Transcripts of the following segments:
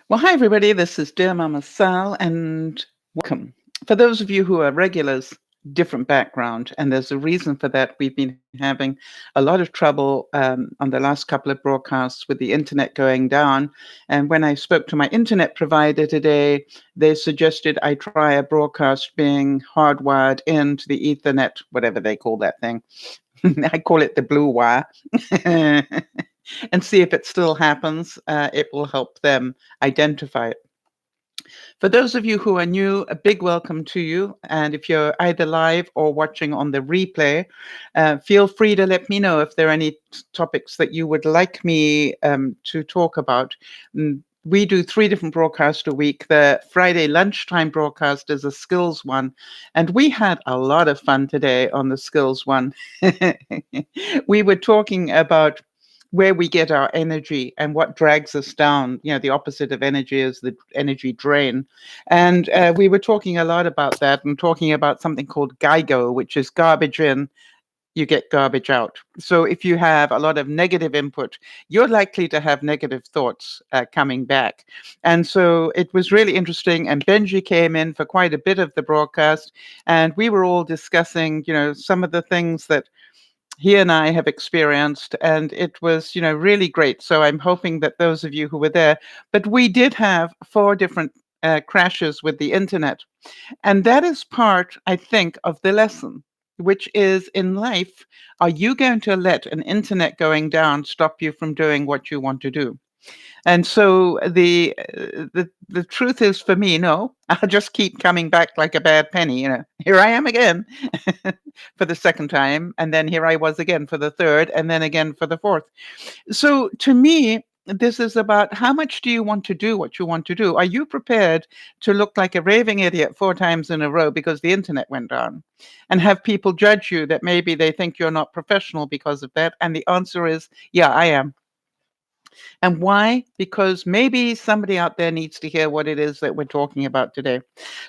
Well, hi, everybody. This is Dear Mama Sal, and welcome. For those of you who are regulars, different background, and there's a reason for that. We've been having a lot of trouble on the last couple of broadcasts with the internet going down. And when I spoke to my internet provider today, they suggested I try a broadcast being hardwired into the Ethernet, whatever they call that thing. I call it the blue wire. And see if it still happens. It will help them identify it. For those of you who are new, a big welcome to you. And if you're either live or watching on the replay, feel free to let me know if there are any topics that you would like me to talk about. We do 3 different broadcasts a week. The Friday lunchtime broadcast is a skills one. And we had a lot of fun today on the skills one. We were talking about where we get our energy and what drags us down. The opposite of energy is the energy drain. And we were talking a lot about that and talking about something called GIGO, which is garbage in, you get garbage out. So if you have a lot of negative input, you're likely to have negative thoughts coming back. And so it was really interesting. And Benji came in for quite a bit of the broadcast, and we were all discussing, some of the things that he and I have experienced, and it was, really great. So I'm hoping that those of you who were there, but we did have 4 different crashes with the internet. And that is part, I think, of the lesson, which is in life, are you going to let an internet going down stop you from doing what you want to do? And so the truth is for me, no, I'll just keep coming back like a bad penny. Here I am again for the second time, and then here I was again for the third, and then again for the fourth. So to me, this is about how much do you want to do what you want to do? Are you prepared to look like a raving idiot 4 times in a row because the internet went down, and have people judge you that maybe they think you're not professional because of that? And the answer is, yeah, I am. And why? Because maybe somebody out there needs to hear what it is that we're talking about today.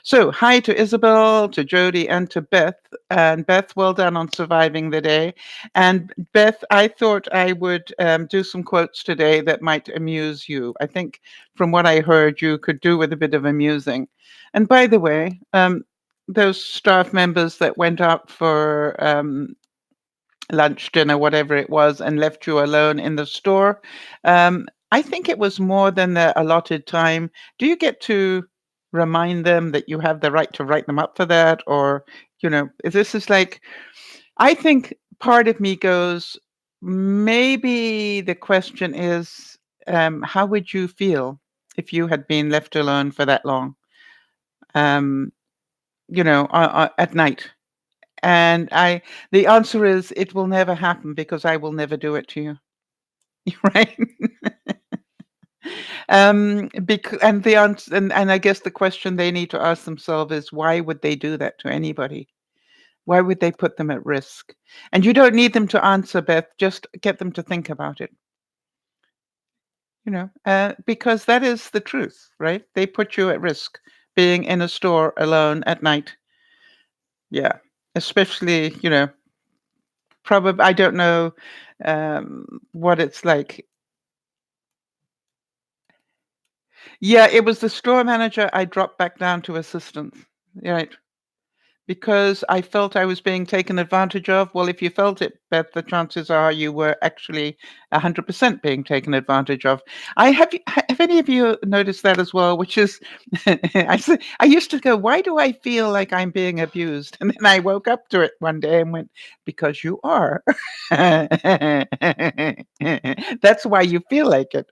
So, hi to Isabel, to Jody, and to Beth. And Beth, well done on surviving the day. And Beth, I thought I would do some quotes today that might amuse you. I think from what I heard, you could do with a bit of amusing. And by the way, those staff members that went out for lunch, dinner, whatever it was, and left you alone in the store. I think it was more than the allotted time. Do you get to remind them that you have the right to write them up for that? Or, if this is like, I think part of me goes, maybe the question is, how would you feel if you had been left alone for that long, um, at night? And the answer is it will never happen because I will never do it to you. Right? And the answer, and I guess the question they need to ask themselves is, why would they do that to anybody? Why would they put them at risk? And you don't need them to answer, Beth. Just get them to think about it. Because that is the truth, right? They put you at risk being in a store alone at night. Yeah, especially, probably, I don't know what it's like. Yeah, it was the store manager. I dropped back down to assistant. Right. Because I felt I was being taken advantage of. Well, if you felt it, Beth, the chances are you were actually 100% being taken advantage of. Have any of you noticed that as well? Which is, I used to go, why do I feel like I'm being abused? And then I woke up to it one day and went, because you are. That's why you feel like it.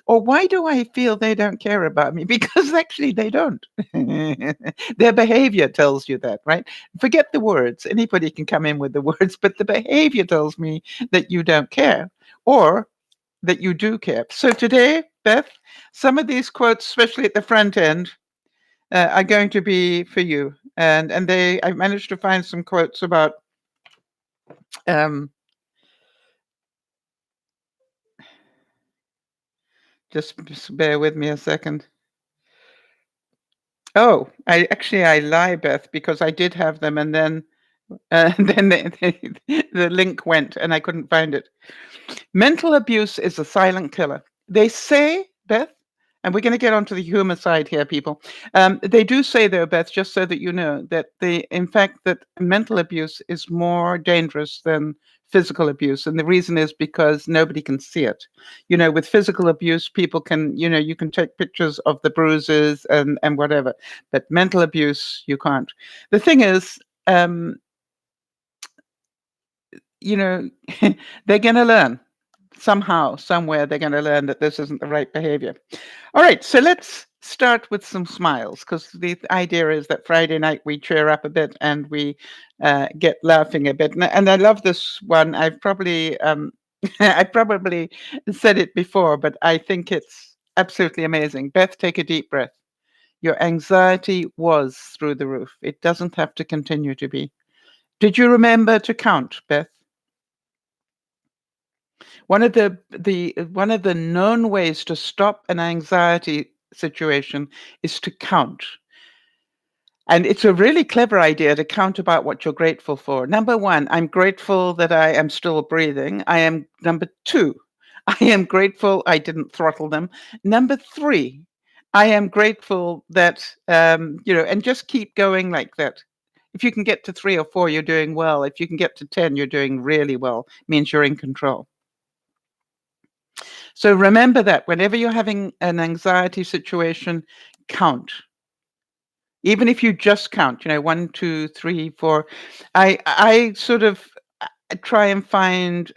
Or why do I feel they don't care about me? Because actually they don't. Their behavior tells you that, right? Forget the words. Anybody can come in with the words, but the behavior tells me that you don't care or that you do care. So today, Beth, some of these quotes, especially at the front end, are going to be for you. And I managed to find some quotes about just bear with me a second. Oh, I lie, Beth, because I did have them, and then then the link went, and I couldn't find it. Mental abuse is a silent killer. They say, Beth, And we're going to get onto the humor side here, people. They do say, though, Beth, just so that you know, that in fact, that mental abuse is more dangerous than physical abuse. And the reason is because nobody can see it. With physical abuse, people can, you can take pictures of the bruises and whatever. But mental abuse, you can't. The thing is, um, they're going to learn. Somehow, somewhere, they're going to learn that this isn't the right behavior. All right, so let's start with some smiles, because the idea is that Friday night we cheer up a bit and we get laughing a bit. And I love this one. I've probably I probably said it before, but I think it's absolutely amazing. Beth, take a deep breath. Your anxiety was through the roof. It doesn't have to continue to be. Did you remember to count, Beth? One of the known ways to stop an anxiety situation is to count. And it's a really clever idea to count about what you're grateful for. Number one, I'm grateful that I am still breathing. Number two, I am grateful I didn't throttle them. Number three, I am grateful that, and just keep going like that. If you can get to 3 or 4, you're doing well. If you can get to 10, you're doing really well. Means you're in control. So remember that whenever you're having an anxiety situation, count. Even if you just count, 1, 2, 3, 4. I sort of try and find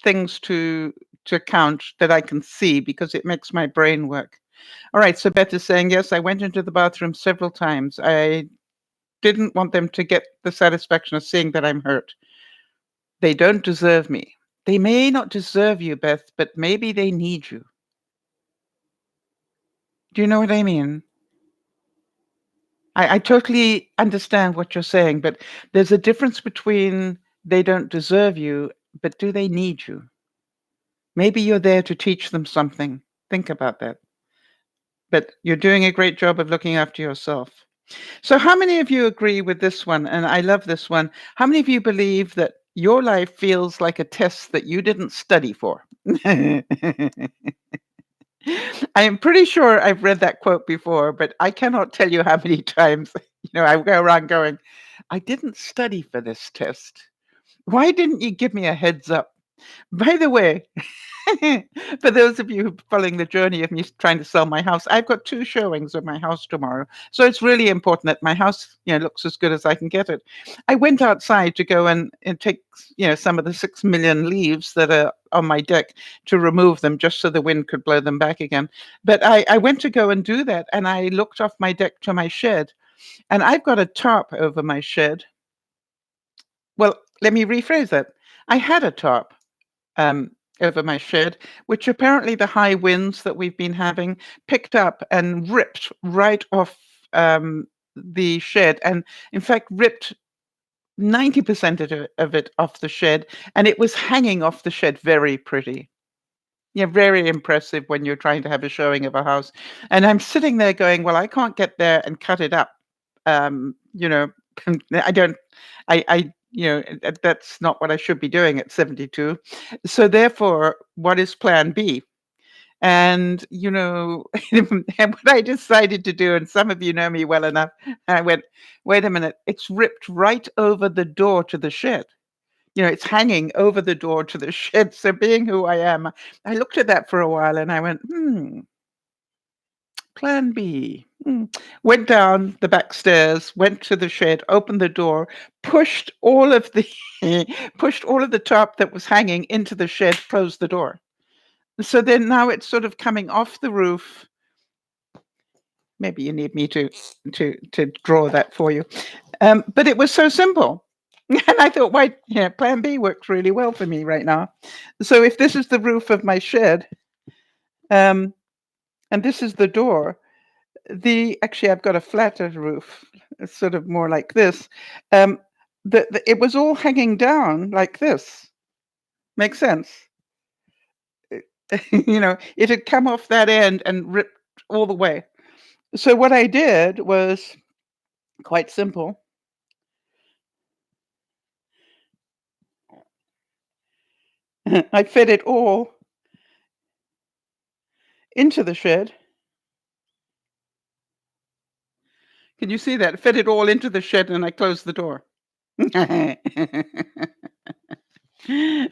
things to count that I can see, because it makes my brain work. All right. So Beth is saying, yes, I went into the bathroom several times. I didn't want them to get the satisfaction of seeing that I'm hurt. They don't deserve me. They may not deserve you, Beth, but maybe they need you. Do you know what I mean? I totally understand what you're saying, but there's a difference between they don't deserve you, but do they need you? Maybe you're there to teach them something. Think about that. But you're doing a great job of looking after yourself. So, how many of you agree with this one? And I love this one. How many of you believe that your life feels like a test that you didn't study for? I am pretty sure I've read that quote before, but I cannot tell you how many times, I go around going, I didn't study for this test. Why didn't you give me a heads up? By the way, for those of you who are following the journey of me trying to sell my house, I've got 2 showings of my house tomorrow. So it's really important that my house, looks as good as I can get it. I went outside to go and take, some of the 6 million leaves that are on my deck, to remove them just so the wind could blow them back again. But I went to go and do that, and I looked off my deck to my shed, and I've got a tarp over my shed. Well, let me rephrase that. I had a tarp over my shed, which apparently the high winds that we've been having picked up and ripped right off the shed, and in fact ripped 90% of it off the shed, and it was hanging off the shed very pretty. Yeah, very impressive when you're trying to have a showing of a house. And I'm sitting there going, well, I can't get there and cut it up. Um, you know, I don't, that's not what I should be doing at 72. So therefore, what is plan B? And, and what I decided to do, and some of you know me well enough, I went, wait a minute, it's ripped right over the door to the shed. It's hanging over the door to the shed. So being who I am, I looked at that for a while and I went, plan B. Went down the back stairs, went to the shed, opened the door, pushed all of the pushed all of the top that was hanging into the shed, closed the door. So then now it's sort of coming off the roof. Maybe you need me to draw that for you. But it was so simple. And I thought, why, plan B works really well for me right now. So if this is the roof of my shed, and this is the door, actually I've got a flatter roof. It's sort of more like this. Um, it was all hanging down like this. Makes sense? It had come off that end and ripped all the way. So what I did was quite simple. I fit it all into the shed. Can you see that? Fit it all into the shed and I closed the door.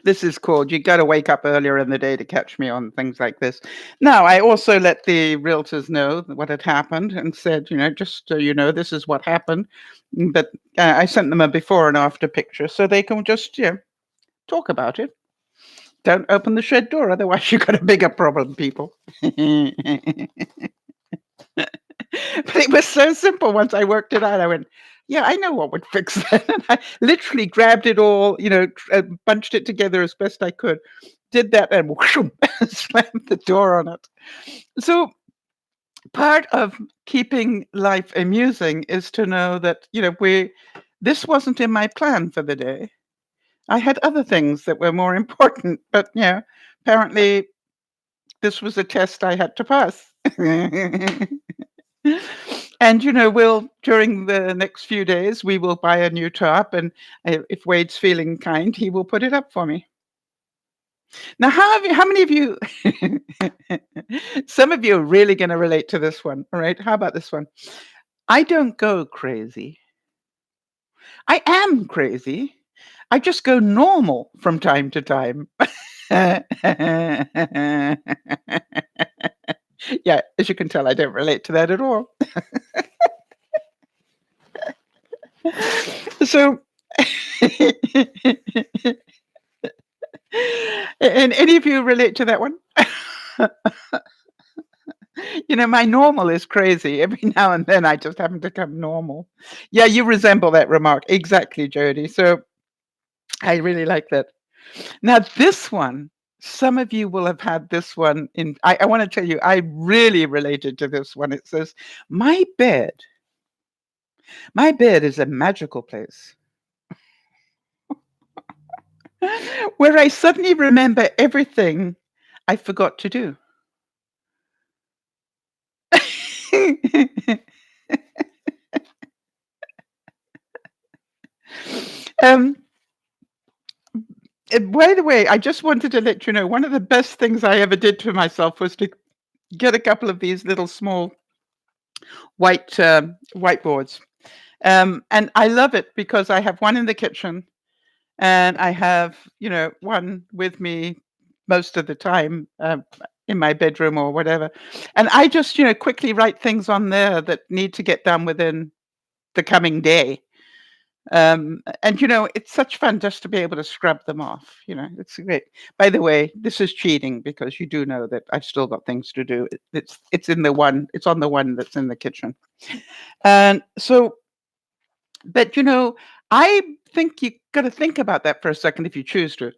This is called you got to wake up earlier in the day to catch me on things like this. Now, I also let the realtors know what had happened and said, just so you know, this is what happened. But I sent them a before and after picture so they can just, talk about it. Don't open the shed door, otherwise you've got a bigger problem, people. But it was so simple once I worked it out. I went, yeah, I know what would fix that. And I literally grabbed it all, bunched it together as best I could, did that and whoosh, slammed the door on it. So part of keeping life amusing is to know that, this wasn't in my plan for the day. I had other things that were more important, but, apparently this was a test I had to pass. And, we'll during the next few days, we will buy a new tarp, and if Wade's feeling kind, he will put it up for me. Now, how many of you, some of you are really going to relate to this one, all right? How about this one? I don't go crazy. I am crazy. I just go normal from time to time. Yeah, as you can tell, I don't relate to that at all. So, and any of you relate to that one? My normal is crazy. Every now and then I just happen to come normal. Yeah, you resemble that remark. Exactly, Jody. So I really like that. Now, this one, some of you will have had this one in. I want to tell you, I really related to this one. It says, my bed is a magical place where I suddenly remember everything I forgot to do. um, by the way, I just wanted to let you know one of the best things I ever did for myself was to get a couple of these little small whiteboards. And I love it because I have one in the kitchen and I have, one with me most of the time in my bedroom or whatever. And I just, quickly write things on there that need to get done within the coming day. And it's such fun just to be able to scrub them off. It's great. By the way, this is cheating because you do know that I've still got things to do. It's on the one that's in the kitchen. And so, but I think you got to think about that for a second if you choose to.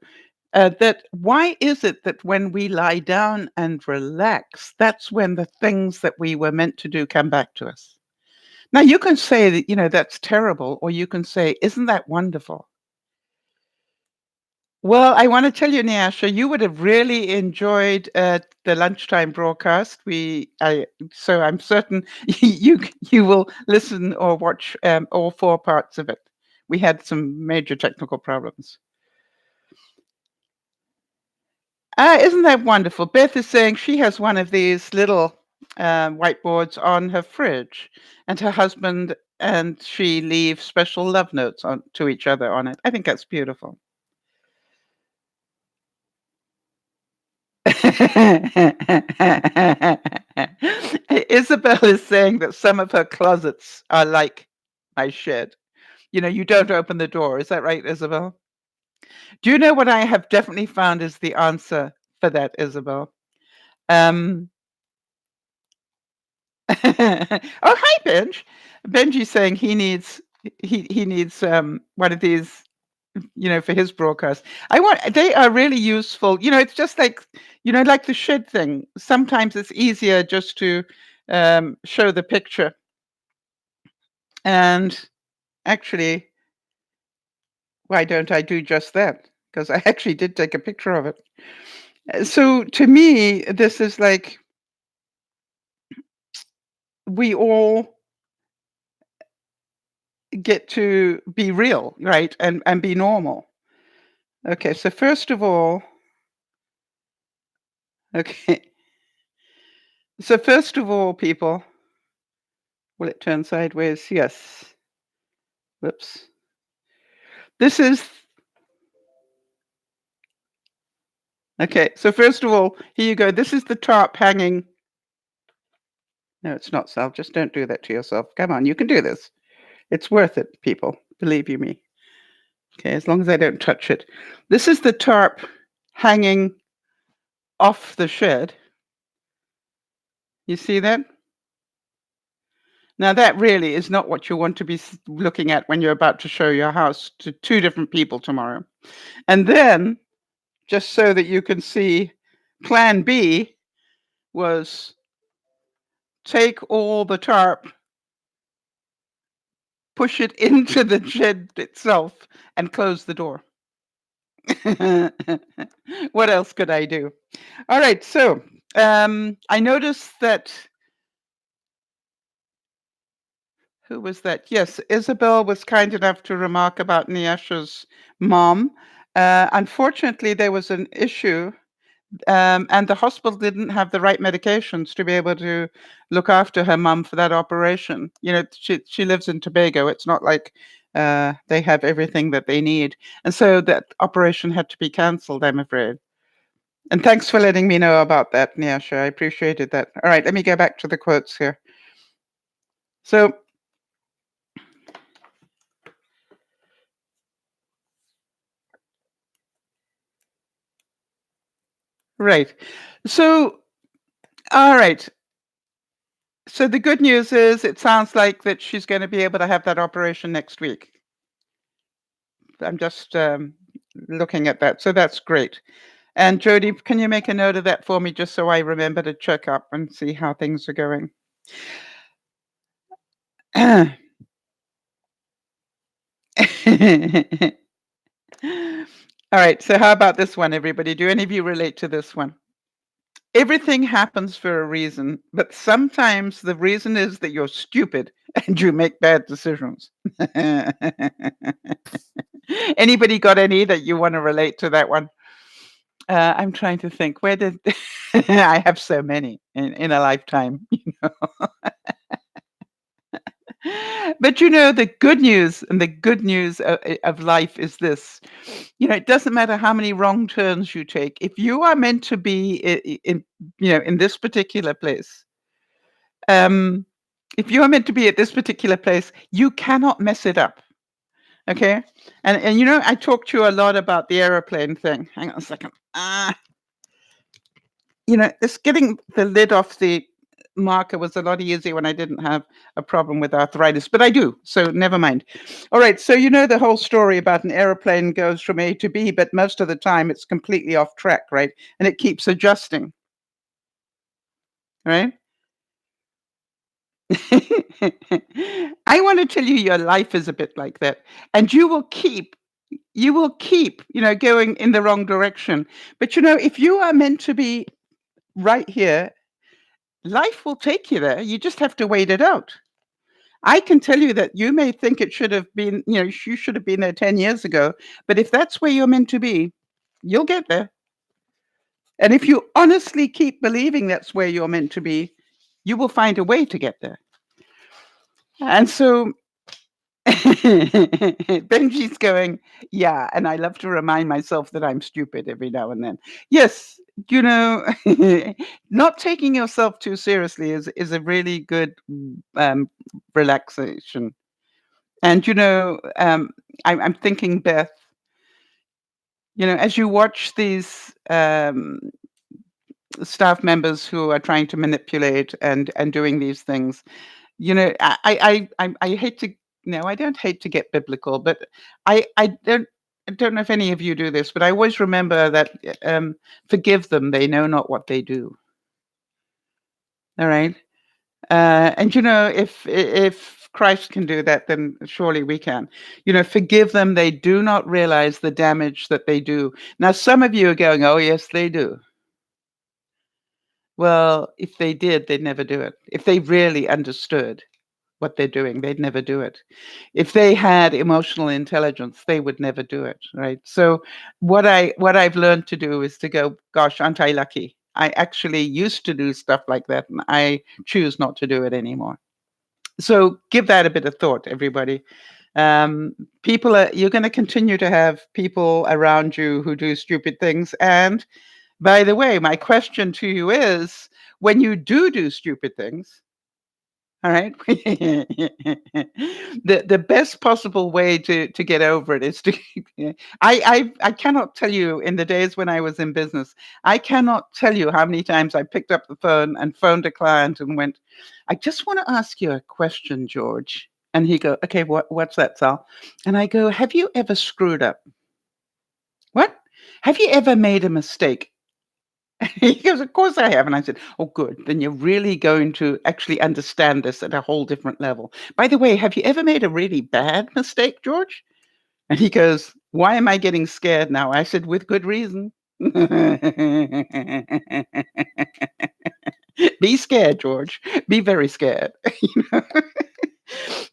That why is it that when we lie down and relax, that's when the things that we were meant to do come back to us? Now, you can say that, that's terrible, or you can say, isn't that wonderful? Well, I want to tell you, Nyasha, you would have really enjoyed the lunchtime broadcast. So I'm certain you will listen or watch all 4 parts of it. We had some major technical problems. Isn't that wonderful? Beth is saying she has one of these little whiteboards on her fridge, and her husband and she leave special love notes to each other on it. I think that's beautiful. Isabel is saying that some of her closets are like my shed. You don't open the door. Is that right, Isabel? Do you know what I have definitely found is the answer for that, Isabel? Um, oh, hi, Benj. Benji's saying he needs one of these, for his broadcast. They are really useful. It's just like, like the shed thing. Sometimes it's easier just to show the picture. And actually, why don't I do just that? Because I actually did take a picture of it. So to me, this is like we all get to be real, right? And be normal. Okay, so first of all, okay. So first of all, people, will it turn sideways? Yes. Whoops. This is okay. So first of all, here you go. This is the tarp hanging. No, it's not, Sal. Just don't do that to yourself. Come on, you can do this. It's worth it, people. Believe you me. Okay, as long as I don't touch it. This is the tarp hanging off the shed. You see that? Now, that really is not what you want to be looking at when you're about to show your house to two different people tomorrow. And then, just so that you can see, plan B was take all the tarp, push it into the shed itself, and close the door. What else could I do? All right, so I noticed that. Who was that? Yes, Isabel was kind enough to remark about Nyasha's mom. Unfortunately, there was an issue, and the hospital didn't have the right medications to be able to look after her mum for that operation. You know, she lives in Tobago. It's not like they have everything that they need, and so that operation had to be cancelled, I'm afraid. And thanks for letting me know about that, Nyasha. I appreciated that. All right, let me go back to the quotes here. So right. So, all right. So the good news is it sounds like that she's going to be able to have that operation next week. I'm just looking at that. So that's great. And Jody, can you make a note of that for me just so I remember to check up and see how things are going? All right. So how about this one, everybody? Do any of you relate to this one? Everything happens for a reason, but sometimes the reason is that you're stupid and you make bad decisions. Anybody got any that you want to relate to that one? I'm trying to think. Where did I have so many in a lifetime? But the good news and the good news of life is this. It doesn't matter how many wrong turns you take. If you are meant to be in this particular place, um, if you are meant to be at this particular place, you cannot mess it up. Okay, and I talked to you a lot about the aeroplane thing. Hang on a second. This getting the lid off the marker was a lot easier when I didn't have a problem with arthritis, but I do, so never mind. All right, so the whole story about an airplane goes from A to B, but most of the time it's completely off track, right? And it keeps adjusting, right? I want to tell you your life is a bit like that, and you will keep going in the wrong direction. But if you are meant to be right here, life will take you there. You just have to wait it out. I can tell you that you may think it should have been, you should have been there 10 years ago, but if that's where you're meant to be, you'll get there. And if you honestly keep believing that's where you're meant to be, you will find a way to get there. And so Benji's going, yeah, and I love to remind myself that I'm stupid every now and then. Yes, not taking yourself too seriously is a really good relaxation. And I'm thinking, Beth, as you watch these staff members who are trying to manipulate and doing these things, I hate to. No, I don't hate to get biblical, but I don't know if any of you do this, but I always remember that forgive them; they know not what they do. All right, and if Christ can do that, then surely we can. Forgive them; they do not realize the damage that they do. Now, some of you are going, "Oh, yes, they do." Well, if they did, they'd never do it. If they really understood what they're doing, they'd never do it. If they had emotional intelligence, they would never do it, right? So what I've learned to do is to go, gosh, aren't I lucky? I actually used to do stuff like that, and I choose not to do it anymore. So give that a bit of thought, everybody. Um, you're going to continue to have people around you who do stupid things. And by the way, my question to you is, when you do stupid things, all right. The best possible way to get over it is to I cannot tell you, in the days when I was in business, I cannot tell you how many times I picked up the phone and phoned a client and went, I just want to ask you a question, George. And he go, okay, what's that, Sal? And I go, have you ever screwed up? What? Have you ever made a mistake? He goes, of course I have. And I said, oh, good. Then you're really going to actually understand this at a whole different level. By the way, have you ever made a really bad mistake, George? And he goes, why am I getting scared now? I said, with good reason. Be scared, George. Be very scared.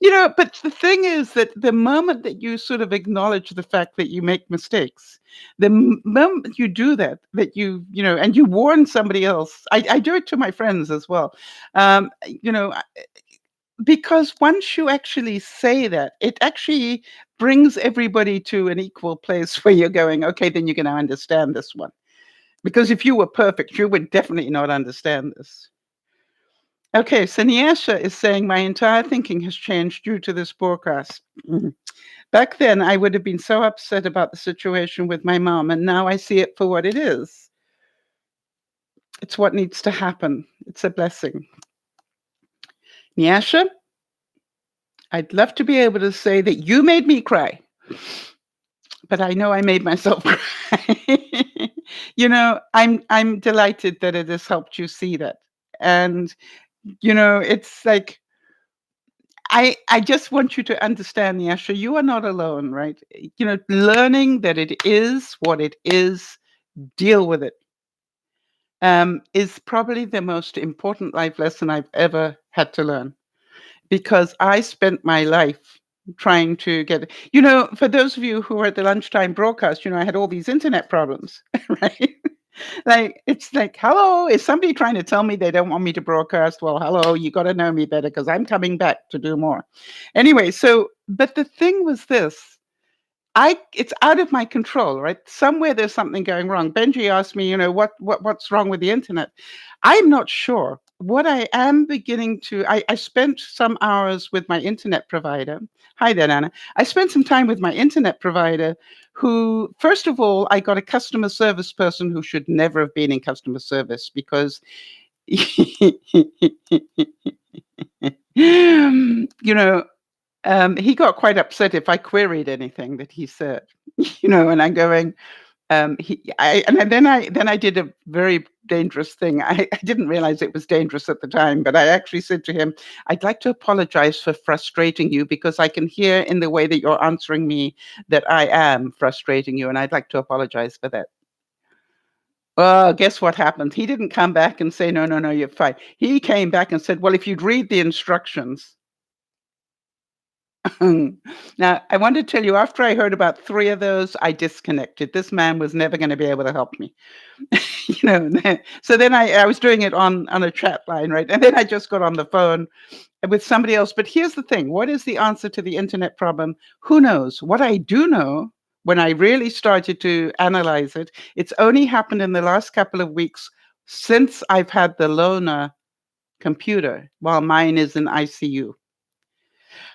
You know? But the thing is that the moment that you sort of acknowledge the fact that you make mistakes, the moment you do that, and you warn somebody else, I do it to my friends as well. Um, you know, because once you actually say that, it actually brings everybody to an equal place where you're going, okay, then you're going to understand this one. Because if you were perfect, you would definitely not understand this. Okay, so Nyasha is saying my entire thinking has changed due to this broadcast. Mhm. Back then, I would have been so upset about the situation with my mom, and now I see it for what it is. It's what needs to happen. It's a blessing. Nyasha, I'd love to be able to say that you made me cry, but I know I made myself cry. I'm delighted that it has helped you see that. And it's like I just want you to understand, Yasha, you are not alone, right? Learning that it is what it is, deal with it, is probably the most important life lesson I've ever had to learn, because I spent my life trying to get, for those of you who were at the lunchtime broadcast, I had all these internet problems, right? Like, it's like, hello, is somebody trying to tell me they don't want me to broadcast? Well, hello, you got to know me better, because I'm coming back to do more. Anyway, but the thing was this. It's out of my control, right? Somewhere there's something going wrong. Benji asked me, what's wrong with the internet? I'm not sure. What I am beginning to, I spent some hours with my internet provider. Hi there, Anna. I spent some time with my internet provider who, first of all, I got a customer service person who should never have been in customer service, because, he got quite upset if I queried anything that he said, and I'm going, then I did a very dangerous thing. I didn't realize it was dangerous at the time, but I actually said to him, I'd like to apologize for frustrating you, because I can hear in the way that you're answering me that I am frustrating you, and I'd like to apologize for that. Well, guess what happened? He didn't come back and say, no, no, no, you're fine. He came back and said, well, if you'd read the instructions. Now, I want to tell you, after I heard about 3 of those, I disconnected. This man was never going to be able to help me. So then I was doing it on a chat line, right? And then I just got on the phone with somebody else. But here's the thing. What is the answer to the internet problem? Who knows? What I do know, when I really started to analyze it, it's only happened in the last couple of weeks since I've had the loaner computer, while mine is in ICU.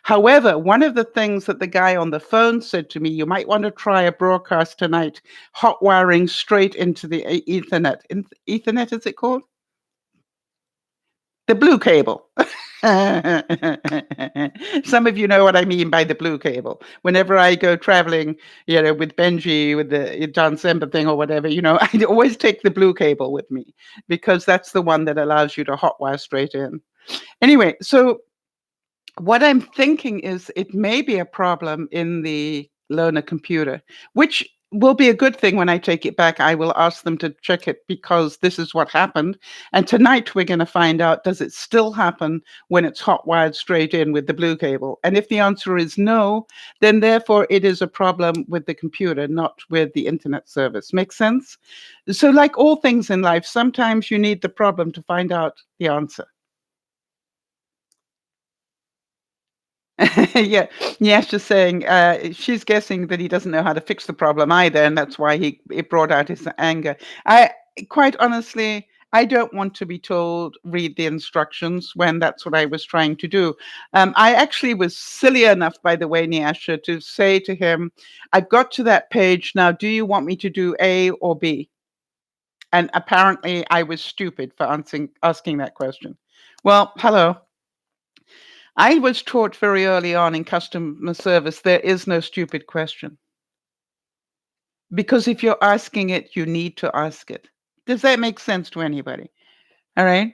However, one of the things that the guy on the phone said to me, you might want to try a broadcast tonight, hot wiring straight into the Ethernet. Ethernet, is it called? The blue cable. Some of you know what I mean by the blue cable. Whenever I go traveling, with Benji, with the John Sember thing or whatever, I always take the blue cable with me, because that's the one that allows you to hotwire straight in. Anyway, so what I'm thinking is it may be a problem in the loaner computer, which will be a good thing when I take it back. I will ask them to check it because this is what happened. And tonight we're going to find out, does it still happen when it's hot wired straight in with the blue cable? And if the answer is no, then therefore it is a problem with the computer, not with the internet service. Make sense? So like all things in life, sometimes you need the problem to find out the answer. Yeah, yeah, just saying, she's guessing that he doesn't know how to fix the problem either, and that's why it brought out his anger. I quite honestly, I don't want to be told read the instructions when that's what I was trying to do. I actually was silly enough, by the way, Nyasha, to say to him, "I've got to that page now. Do you want me to do A or B?" And apparently, I was stupid for asking that question. Well, hello. I was taught very early on in customer service, there is no stupid question. Because if you're asking it, you need to ask it. Does that make sense to anybody? All right.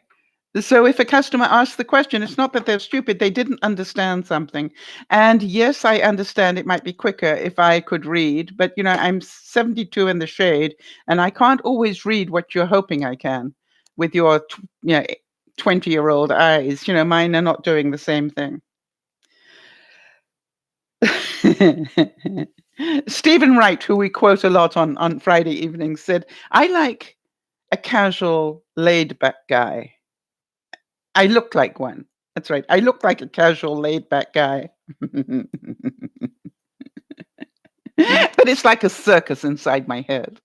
So if a customer asks the question, it's not that they're stupid, they didn't understand something. And yes, I understand it might be quicker if I could read, but I'm 72 in the shade and I can't always read what you're hoping I can with your 20-year-old eyes. Mine are not doing the same thing. Stephen Wright, who we quote a lot on Friday evenings, said, "I like a casual, laid-back guy." I look like one. That's right. I look like a casual, laid-back guy. But it's like a circus inside my head.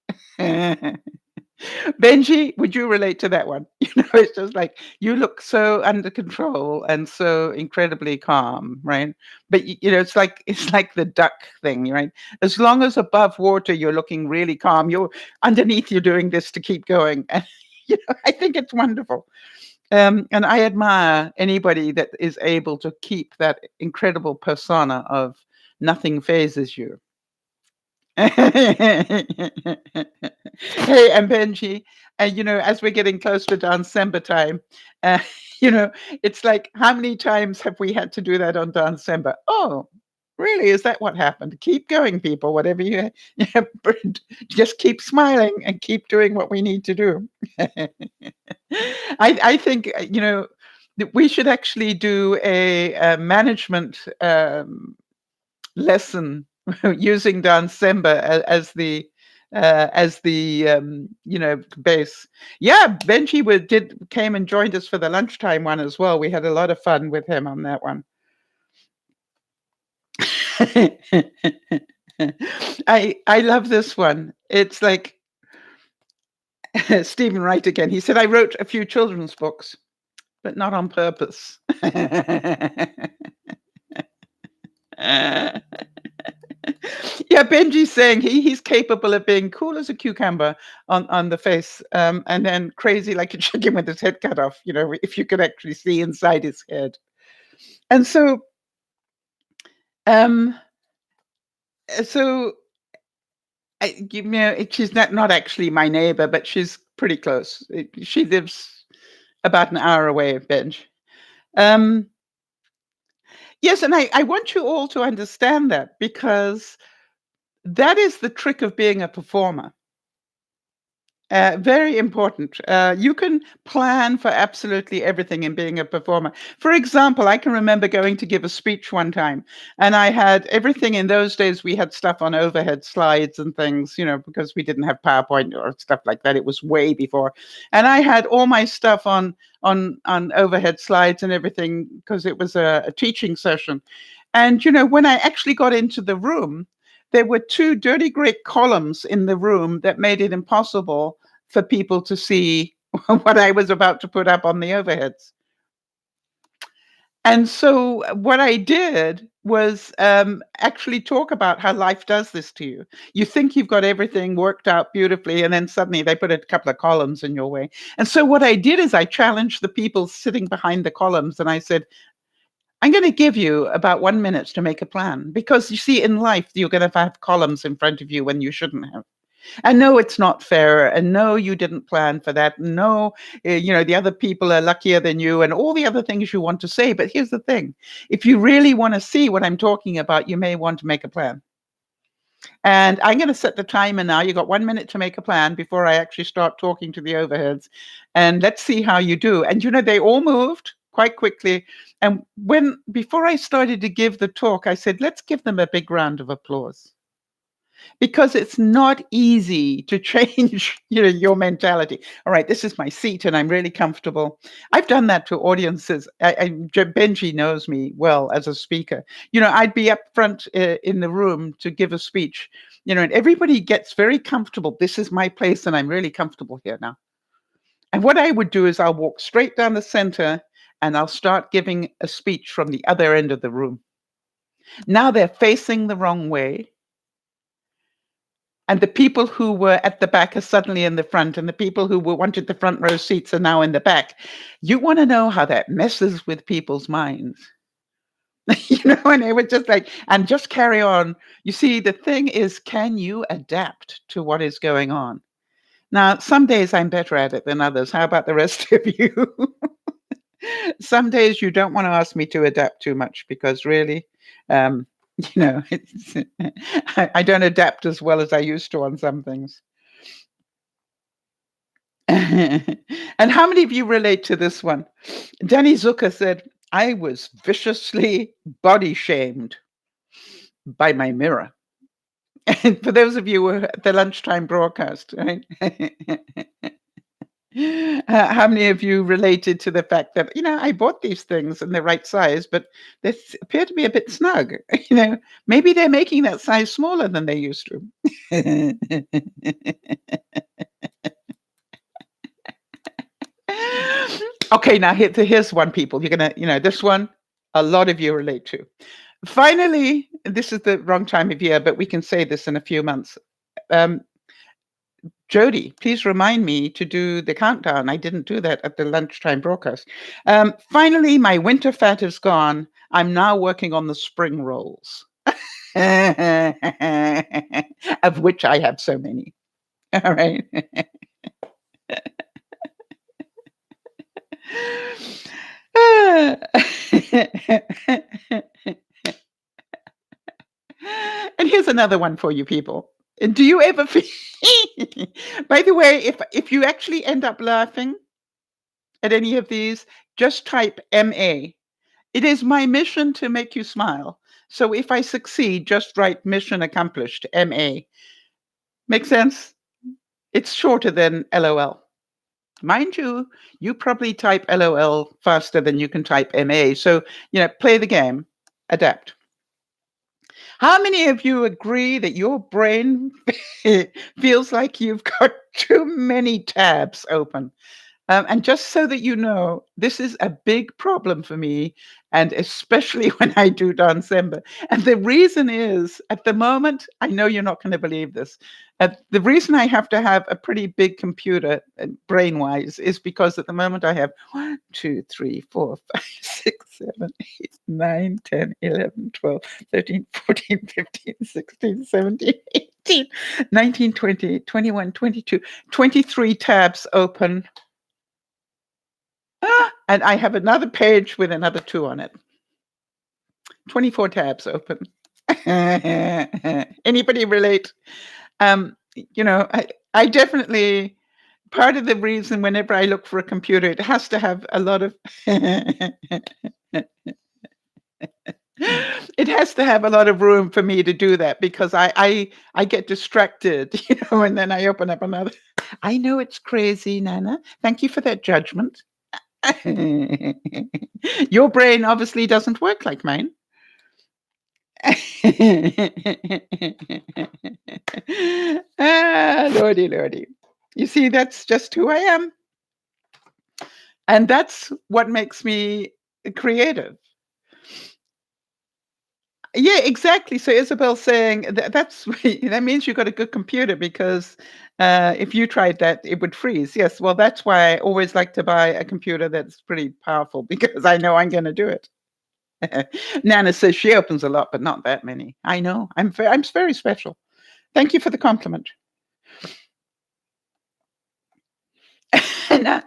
Benji, would you relate to that one? It's just like you look so under control and so incredibly calm, right? But it's like the duck thing, right? As long as above water you're looking really calm, you're underneath you're doing this to keep going. And I think it's wonderful. And I admire anybody that is able to keep that incredible persona of nothing phases you. Hey, and Benji, and as we're getting close to December time, uh, you know, it's like, how many times have we had to do that on December? Oh, really? Is that what happened? Keep going, people. Whatever just keep smiling and keep doing what we need to do. I think that we should actually do a management lesson using December as the base. Yeah, Benji came and joined us for the lunchtime one as well. We had a lot of fun with him on that one. I love this one. It's like Stephen Wright again. He said, "I wrote a few children's books, but not on purpose." Yeah, Benji's saying he's capable of being cool as a cucumber on the face, and then crazy like a chicken with his head cut off. If you could actually see inside his head. And so, um, so she's not actually my neighbor, but she's pretty close. She lives about an hour away, Benj. Yes, and I want you all to understand that, because that is the trick of being a performer. Very important. You can plan for absolutely everything in being a performer. For example, I can remember going to give a speech one time, and I had everything. In those days, we had stuff on overhead slides and things, because we didn't have PowerPoint or stuff like that. It was way before. And I had all my stuff on overhead slides and everything, because it was a teaching session. And, when I actually got into the room, there were two dirty gray columns in the room that made it impossible for people to see what I was about to put up on the overheads. And so what I did was actually talk about how life does this to you. You think you've got everything worked out beautifully, and then suddenly they put a couple of columns in your way. And so what I did is I challenged the people sitting behind the columns, and I said, "I'm going to give you about 1 minute to make a plan, because you see, in life, you're going to have columns in front of you when you shouldn't have. And no, it's not fair. And no, you didn't plan for that. No, the other people are luckier than you, and all the other things you want to say. But here's the thing. If you really want to see what I'm talking about, you may want to make a plan." And I'm going to set the timer now. You got 1 minute to make a plan before I actually start talking to the overheads. And let's see how you do. And they all moved quite quickly. And before I started to give the talk, I said, let's give them a big round of applause. Because it's not easy to change, your mentality. All right, this is my seat and I'm really comfortable. I've done that to audiences. Benji knows me well as a speaker. I'd be up front in the room to give a speech, and everybody gets very comfortable. This is my place and I'm really comfortable here now. And what I would do is I'll walk straight down the center and I'll start giving a speech from the other end of the room. Now they're facing the wrong way. And the people who were at the back are suddenly in the front, and the people who wanted the front row seats are now in the back. You want to know how that messes with people's minds. And they were just like, and just carry on. You see, the thing is, can you adapt to what is going on? Now, some days I'm better at it than others. How about the rest of you? Some days you don't want to ask me to adapt too much because really, it's, I don't adapt as well as I used to on some things. And how many of you relate to this one? Danny Zucker said, I was viciously body shamed by my mirror. And for those of you who were at the lunchtime broadcast, right? How many of you related to the fact that, I bought these things in the right size, but they appear to be a bit snug. Maybe they're making that size smaller than they used to. Okay, now here's one, people. You're going to, this one, a lot of you relate to. Finally, this is the wrong time of year, but we can say this in a few months. Jody, please remind me to do the countdown. I didn't do that at the lunchtime broadcast. Finally, my winter fat is gone. I'm now working on the spring rolls, of which I have so many. All right. And here's another one for you people. Do you ever feel, by the way, if you actually end up laughing at any of these, just type MA. It is my mission to make you smile. So if I succeed, just write mission accomplished, MA. Make sense? It's shorter than LOL. Mind you, you probably type LOL faster than you can type MA. So, play the game, adapt. How many of you agree that your brain feels like you've got too many tabs open? And just so that you know, this is a big problem for me, and especially when I do December. And the reason is, at the moment, I know you're not going to believe this. The reason I have to have a pretty big computer, brain-wise, is because at the moment I have 1, 2, 3, 4, 5, 6, 7, 8, 9, 10, 11, 12, 13, 14, 15, 16, 17, 18, 19, 20, 21, 22, 23 tabs open. And I have another page with another 2 on it. 24 tabs open. Anybody relate? I definitely, part of the reason whenever I look for a computer, it has to have a lot of, it has to have a lot of room for me to do that, because I get distracted, and then I open up another. I know it's crazy, Nana. Thank you for that judgment. Your brain obviously doesn't work like mine. Lordy. You see, that's just who I am. And that's what makes me creative. Yeah, exactly. So Isabel's saying that means you've got a good computer, because if you tried that, it would freeze. Yes, well, that's why I always like to buy a computer that's pretty powerful, because I know I'm going to do it. Nana says she opens a lot, but not that many. I know. I'm very special. Thank you for the compliment.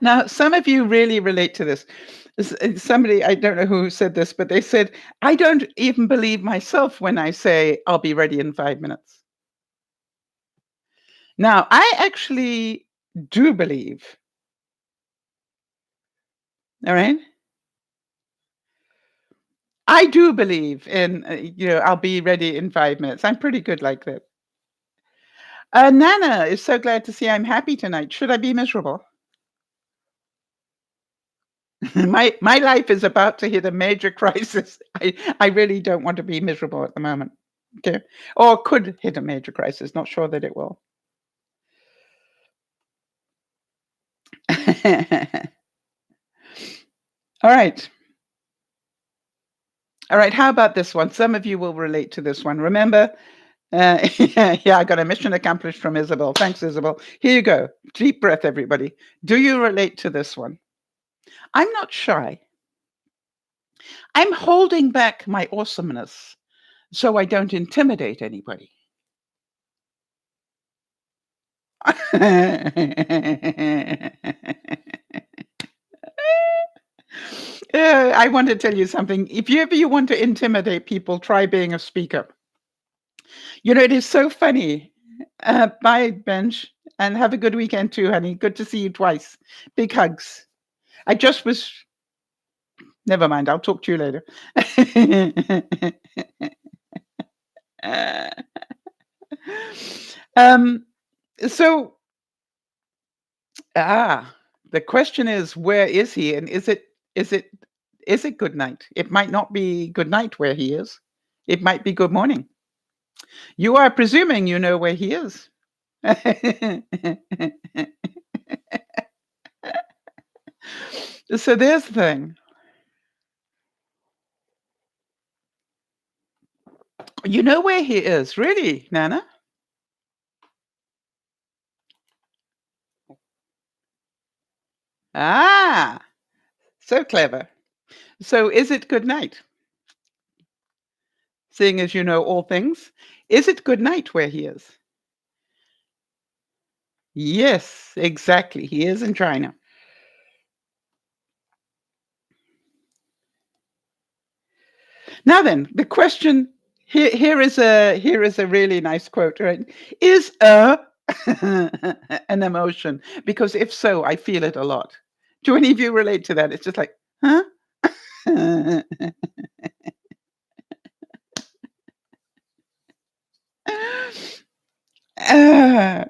Now, some of you really relate to this. Somebody, I don't know who said this, but they said, I don't even believe myself when I say I'll be ready in 5 minutes. Now, I actually do believe, all right? I do believe in, I'll be ready in 5 minutes. I'm pretty good like that. Nana is so glad to see I'm happy tonight. Should I be miserable? My life is about to hit a major crisis. I really don't want to be miserable at the moment. Okay. Or could hit a major crisis. Not sure that it will. All right. All right. How about this one? Some of you will relate to this one. Remember, yeah, I got a mission accomplished from Isabel. Thanks, Isabel. Here you go. Deep breath, everybody. Do you relate to this one? I'm not shy. I'm holding back my awesomeness so I don't intimidate anybody. I want to tell you something. If you ever you want to intimidate people, try being a speaker. It is so funny. Bye, Benj, and have a good weekend too, honey. Good to see you twice. Big hugs. I just was. Never mind. I'll talk to you later. um. So, the question is, where is he, and is it is it good night? It might not be good night where he is. It might be good morning. You are presuming you know where he is. So there's the thing. You know where he is, really, Nana? Ah, so clever. So is it good night? Seeing as you know all things, is it good night where he is? Yes, exactly. He is in China. Now then, the question here is a really nice quote, right? Is an emotion? Because if so, I feel it a lot. Do any of you relate to that? It's just like, huh? Uh,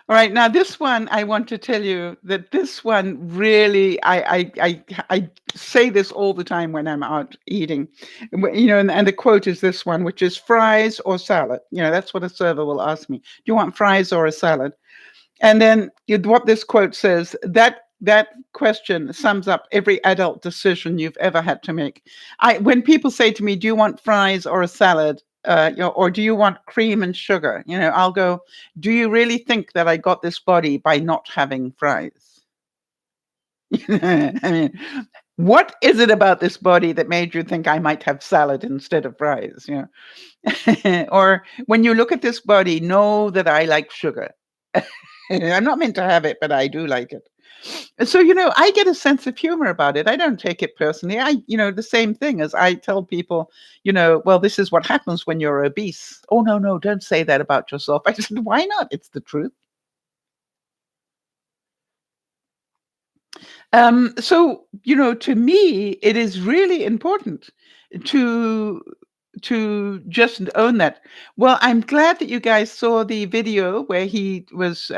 All right, now this one, I want to tell you that this one really, I say this all the time when I'm out eating, and the quote is this one, which is fries or salad. That's what a server will ask me. Do you want fries or a salad? And then what this quote says, that question sums up every adult decision you've ever had to make. When people say to me, "Do you want fries or a salad?" Or do you want cream and sugar? I'll go, do you really think that I got this body by not having fries? I mean, what is it about this body that made you think I might have salad instead of fries? Or when you look at this body, know that I like sugar. I'm not meant to have it, but I do like it. So, I get a sense of humor about it. I don't take it personally. The same thing as I tell people, well, this is what happens when you're obese. Oh, no, no, don't say that about yourself. I said, why not? It's the truth. So, to me, it is really important to just own that. Well, I'm glad that you guys saw the video where he was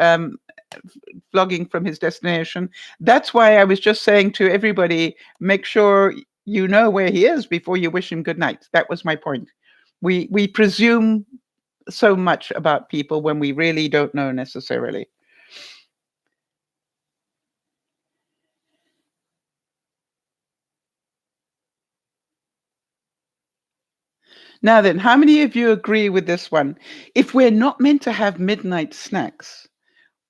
vlogging from his destination. That's why I was just saying to everybody, make sure you know where he is before you wish him good night. That was my point. We presume so much about people when we really don't know necessarily. Now then, how many of you agree with this one? If we're not meant to have midnight snacks,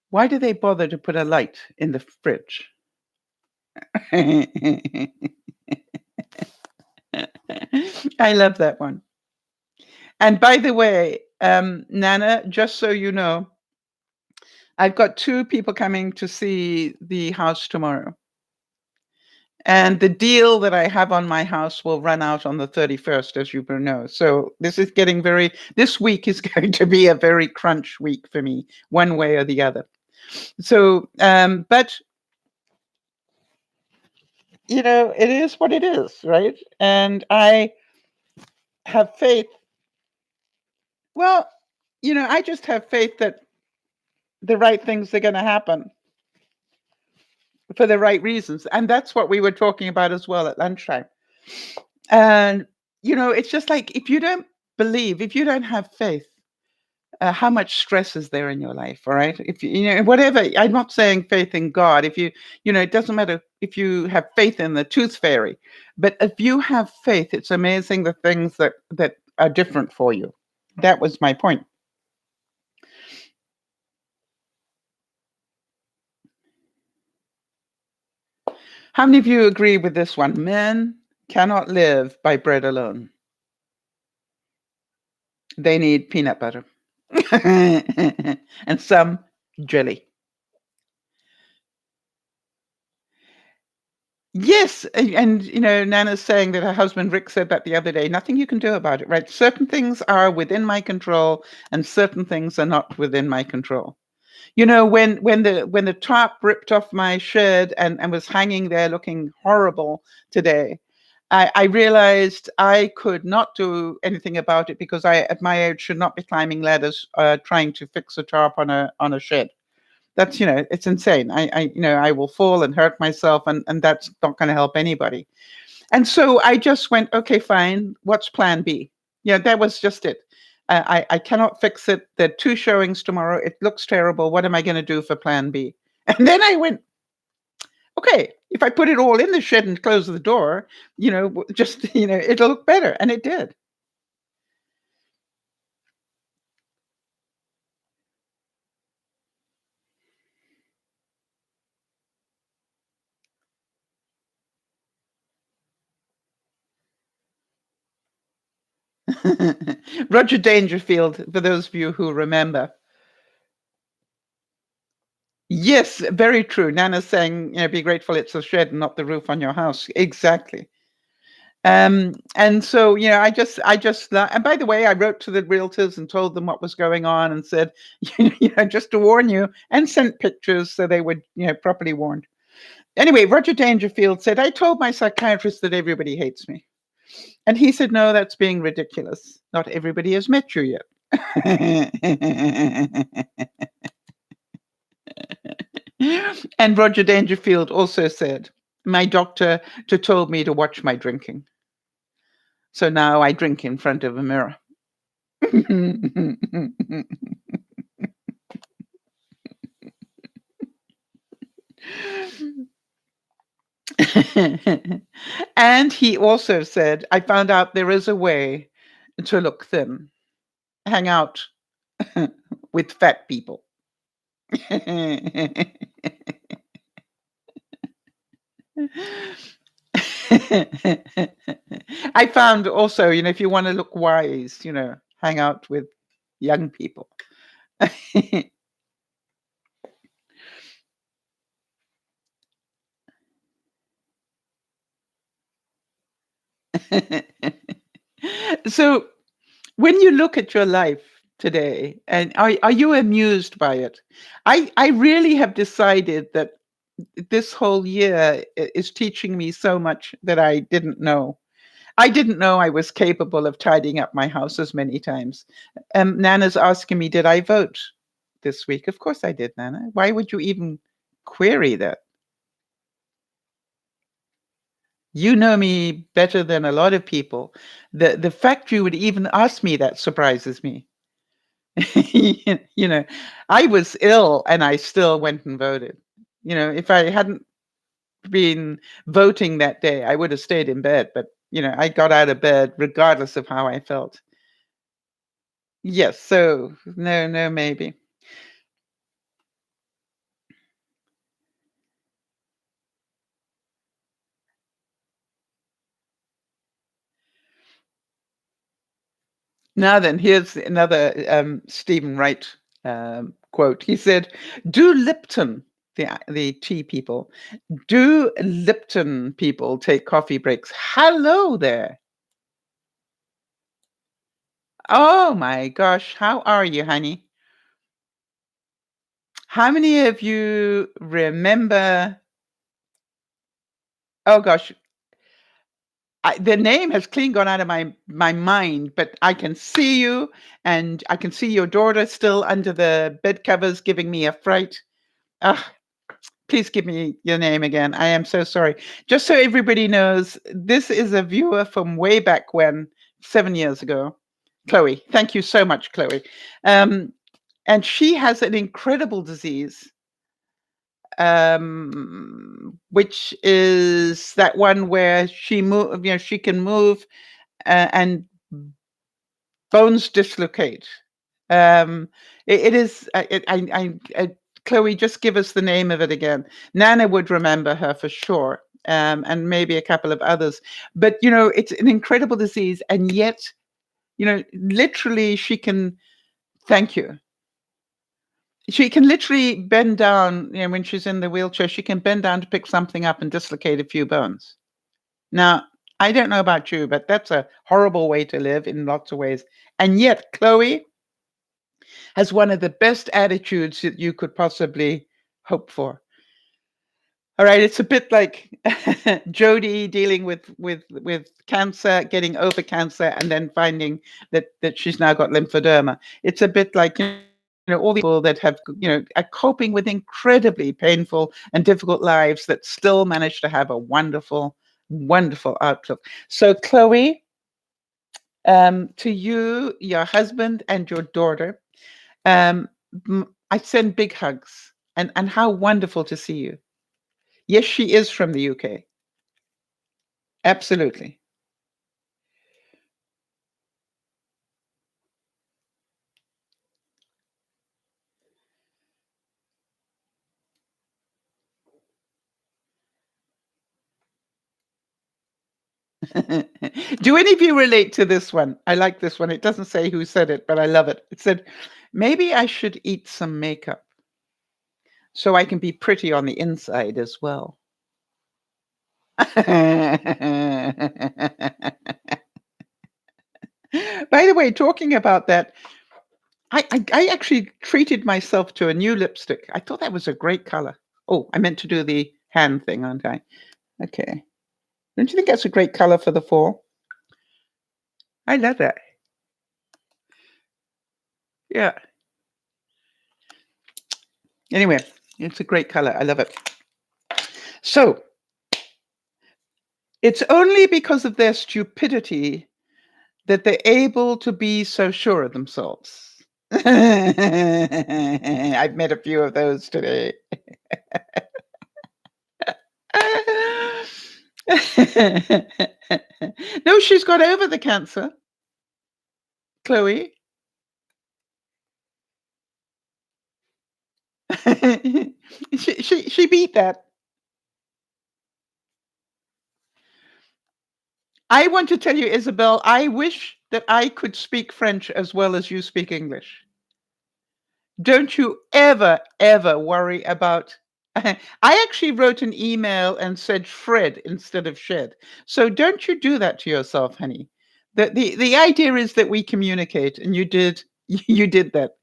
why do they bother to put a light in the fridge? I love that one. And by the way, Nana, just so you know, I've got 2 people coming to see the house tomorrow. And the deal that I have on my house will run out on the 31st, as you know. So this week is going to be a very crunch week for me, one way or the other. So, but, it is what it is, right? And I have faith. Well, I just have faith that the right things are going to happen for the right reasons. And that's what we were talking about as well at lunchtime. And, it's just like if you don't believe, if you don't have faith, how much stress is there in your life? All right. If whatever, I'm not saying faith in God. If it doesn't matter if you have faith in the tooth fairy, but if you have faith, it's amazing the things that are different for you. That was my point. How many of you agree with this one? Men cannot live by bread alone. They need peanut butter and some jelly. Yes, and Nana's saying that her husband Rick said that the other day. Nothing you can do about it, right? Certain things are within my control, and certain things are not within my control. When the top ripped off my shed and was hanging there looking horrible today, I realized I could not do anything about it because I, at my age, should not be climbing ladders trying to fix a tarp on a shed. That's it's insane. I will fall and hurt myself, and that's not going to help anybody. And so I just went, okay, fine. What's plan B? Yeah, that was just it. I cannot fix it. There are 2 showings tomorrow. It looks terrible. What am I going to do for plan B? And then I went, okay, if I put it all in the shed and close the door, just, it'll look better. And it did. Roger Dangerfield, for those of you who remember. Yes, very true. Nana's saying, be grateful it's a shed and not the roof on your house. Exactly. And so, and by the way, I wrote to the realtors and told them what was going on and said, just to warn you, and sent pictures so they were, properly warned. Anyway, Roger Dangerfield said, I told my psychiatrist that everybody hates me. And he said, no, that's being ridiculous. Not everybody has met you yet. And Roger Dangerfield also said, my doctor told me to watch my drinking. So now I drink in front of a mirror. And he also said, I found out there is a way to look thin. Hang out with fat people. I found also, if you want to look wise, hang out with young people. So when you look at your life today, and are you amused by it? I really have decided that this whole year is teaching me so much that I didn't know. I didn't know I was capable of tidying up my house as many times. Nana's asking me, did I vote this week? Of course I did, Nana. Why would you even query that? You know me better than a lot of people. The fact you would even ask me that surprises me. you know, I was ill and I still went and voted. If I hadn't been voting that day, I would have stayed in bed. But I got out of bed regardless of how I felt. Yes, so no, no, maybe. Now then, here's another Stephen Wright quote. He said, "Do Lipton the tea people. Do Lipton people take coffee breaks? Hello there. Oh my gosh, how are you, honey? How many of you remember? Oh gosh, the name has clean gone out of my mind, but I can see you, and I can see your daughter still under the bed covers, giving me a fright. Ah, please give me your name again. I am so sorry. Just so everybody knows, this is a viewer from way back when, 7 years ago. Chloe, thank you so much, Chloe. And she has an incredible disease, which is that one where she can move, and bones dislocate. It is. Chloe, just give us the name of it again. Nana would remember her for sure, and maybe a couple of others. But it's an incredible disease, and yet, literally, she can. Thank you. She can literally bend down. When she's in the wheelchair, she can bend down to pick something up and dislocate a few bones. Now, I don't know about you, but that's a horrible way to live in lots of ways. And yet, Chloe has one of the best attitudes that you could possibly hope for. All right, it's a bit like Jody dealing with cancer, getting over cancer, and then finding that she's now got lymphedema. It's a bit like all the people that have are coping with incredibly painful and difficult lives that still manage to have a wonderful, wonderful outlook. So, Chloe, to you, your husband, and your daughter, I send big hugs, and how wonderful to see you. Yes, she is from the UK. Absolutely. Do any of you relate to this one? I like this one. It doesn't say who said it, but I love it. It said, maybe I should eat some makeup so I can be pretty on the inside as well. By the way, talking about that, I actually treated myself to a new lipstick. I thought that was a great color. Oh, I meant to do the hand thing, aren't I? Okay. Don't you think that's a great color for the fall? I love that. Yeah. Anyway, it's a great color. I love it. So it's only because of their stupidity that they're able to be so sure of themselves. I've met a few of those today. No, she's got over the cancer, Chloe. She beat that. I want to tell you, Isabel, I wish that I could speak French as well as you speak English. Don't you ever, ever worry about. I actually wrote an email and said Fred instead of shed. So don't you do that to yourself, honey. The idea is that we communicate, and you did you did that.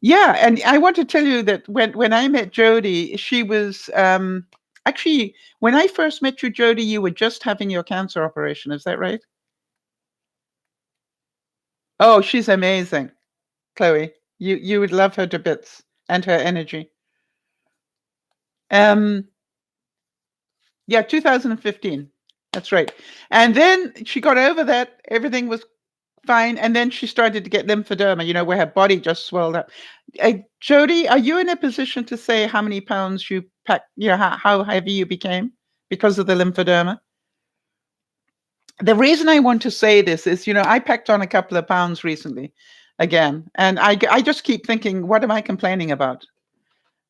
Yeah, and I want to tell you that when I met Jody, she was actually when I first met you, Jody, you were just having your cancer operation. Is that right? Oh, she's amazing, Chloe. You would love her to bits and her energy. Um, yeah, 2015. That's right. And then she got over that. Everything was fine. And then she started to get lymphedema, where her body just swelled up. Jody, are you in a position to say how many pounds you packed, how heavy you became because of the lymphedema? The reason I want to say this is, I packed on a couple of pounds recently again. And I just keep thinking, what am I complaining about?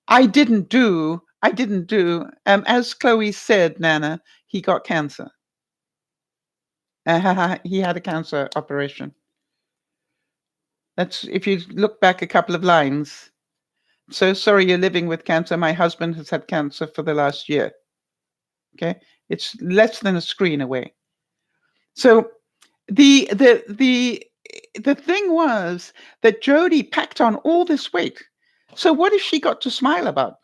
I didn't do, as Chloe said, Nana, he got cancer. He had a cancer operation. That's if you look back a couple of lines. So sorry you're living with cancer. My husband has had cancer for the last year. Okay? It's less than a screen away. So the the the the thing was that Jody packed on all this weight. So what has she got to smile about?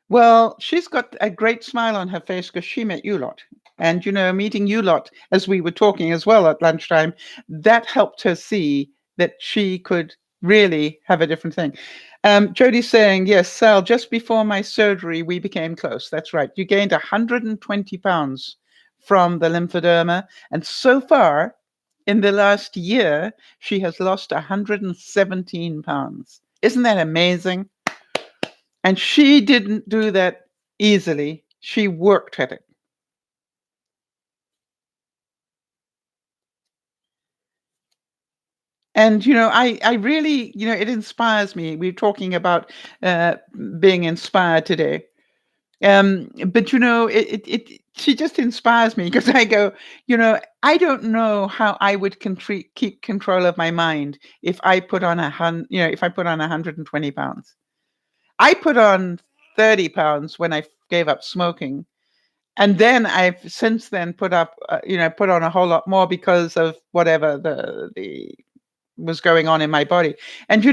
Well, she's got a great smile on her face because she met you lot. And, meeting you lot as we were talking as well at lunchtime, that helped her see that she could really have a different thing. Jody's saying, yes, Sal, just before my surgery, we became close. That's right. You gained 120 pounds from the lymphoderma. And so far, in the last year, she has lost 117 pounds. Isn't that amazing? And she didn't do that easily. She worked at it. And, I really, it inspires me. We're talking about uh, being inspired today. But, she just inspires me because I go, I don't know how I would keep control of my mind if I put on if I put on 120 pounds. I put on 30 pounds when I gave up smoking. And then I've since then put on a whole lot more because of whatever the was going on in my body. And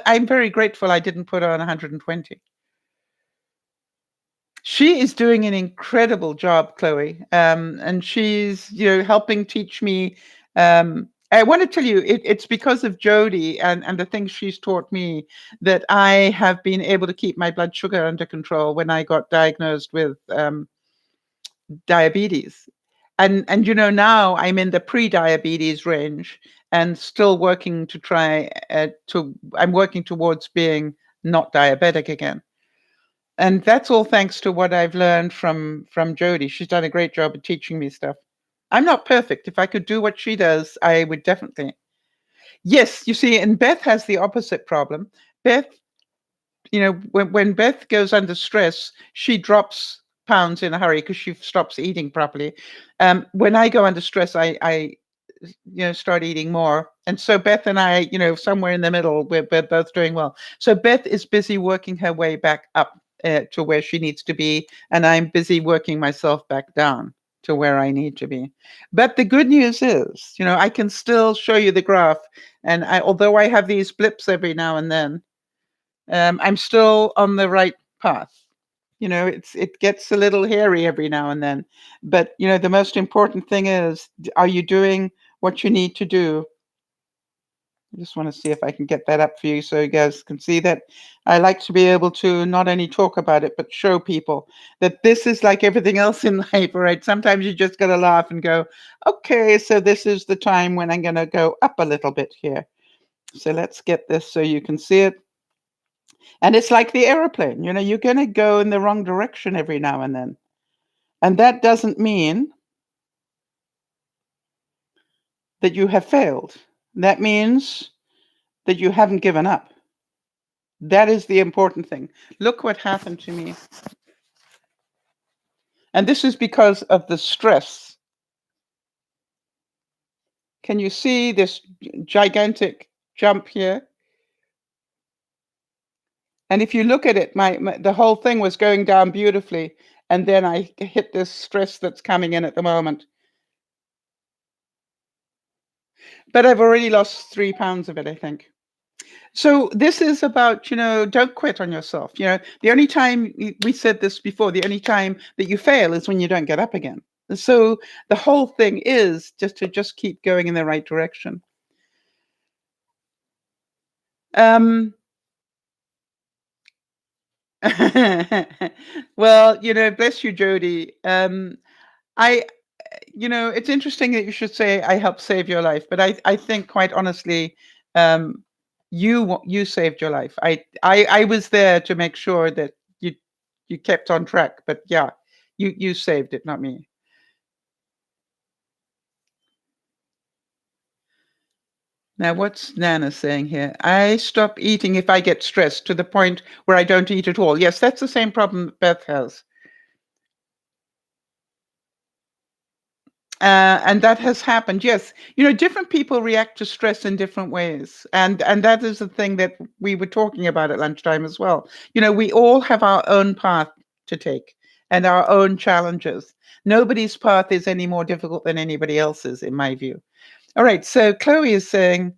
I'm very grateful I didn't put on 120. She is doing an incredible job, Chloe, and she's helping teach me. I want to tell you, it's because of Jody and the things she's taught me that I have been able to keep my blood sugar under control when I got diagnosed with diabetes. And now I'm in the pre-diabetes range and still working to try I'm working towards being not diabetic again. And that's all thanks to what I've learned from Jody. She's done a great job of teaching me stuff. I'm not perfect. If I could do what she does, I would definitely. Yes, you see, and Beth has the opposite problem. Beth, when Beth goes under stress, she drops pounds in a hurry because she stops eating properly. When I go under stress, I start eating more. And so Beth and I, somewhere in the middle, we're both doing well. So Beth is busy working her way back up to where she needs to be, and I'm busy working myself back down to where I need to be. But the good news is, I can still show you the graph, and although I have these blips every now and then, I'm still on the right path. It gets a little hairy every now and then, but the most important thing is, are you doing what you need to do? I just want to see if I can get that up for you so you guys can see that. I like to be able to not only talk about it, but show people that this is like everything else in life, right? Sometimes you just got to laugh and go, okay, so this is the time when I'm going to go up a little bit here. So let's get this so you can see it. And it's like the airplane, you're going to go in the wrong direction every now and then. And that doesn't mean that you have failed. That means that you haven't given up. That is the important thing. Look what happened to me. And this is because of the stress. Can you see this gigantic jump here? And if you look at it, the whole thing was going down beautifully. And then I hit this stress that's coming in at the moment. But I've already lost 3 pounds of it, I think. So this is about, don't quit on yourself. The only time, we said this before, the only time that you fail is when you don't get up again. So the whole thing is just keep going in the right direction. Well, bless you, Jody. I, it's interesting that you should say I helped save your life, but I think quite honestly, you saved your life. I was there to make sure that you kept on track, but yeah, you saved it, not me. Now, what's Nana saying here? I stop eating if I get stressed to the point where I don't eat at all. Yes, that's the same problem Beth has. And that has happened. Yes, different people react to stress in different ways, and that is the thing that we were talking about at lunchtime as well. We all have our own path to take and our own challenges. Nobody's path is any more difficult than anybody else's, in my view. All right, so Chloe is saying,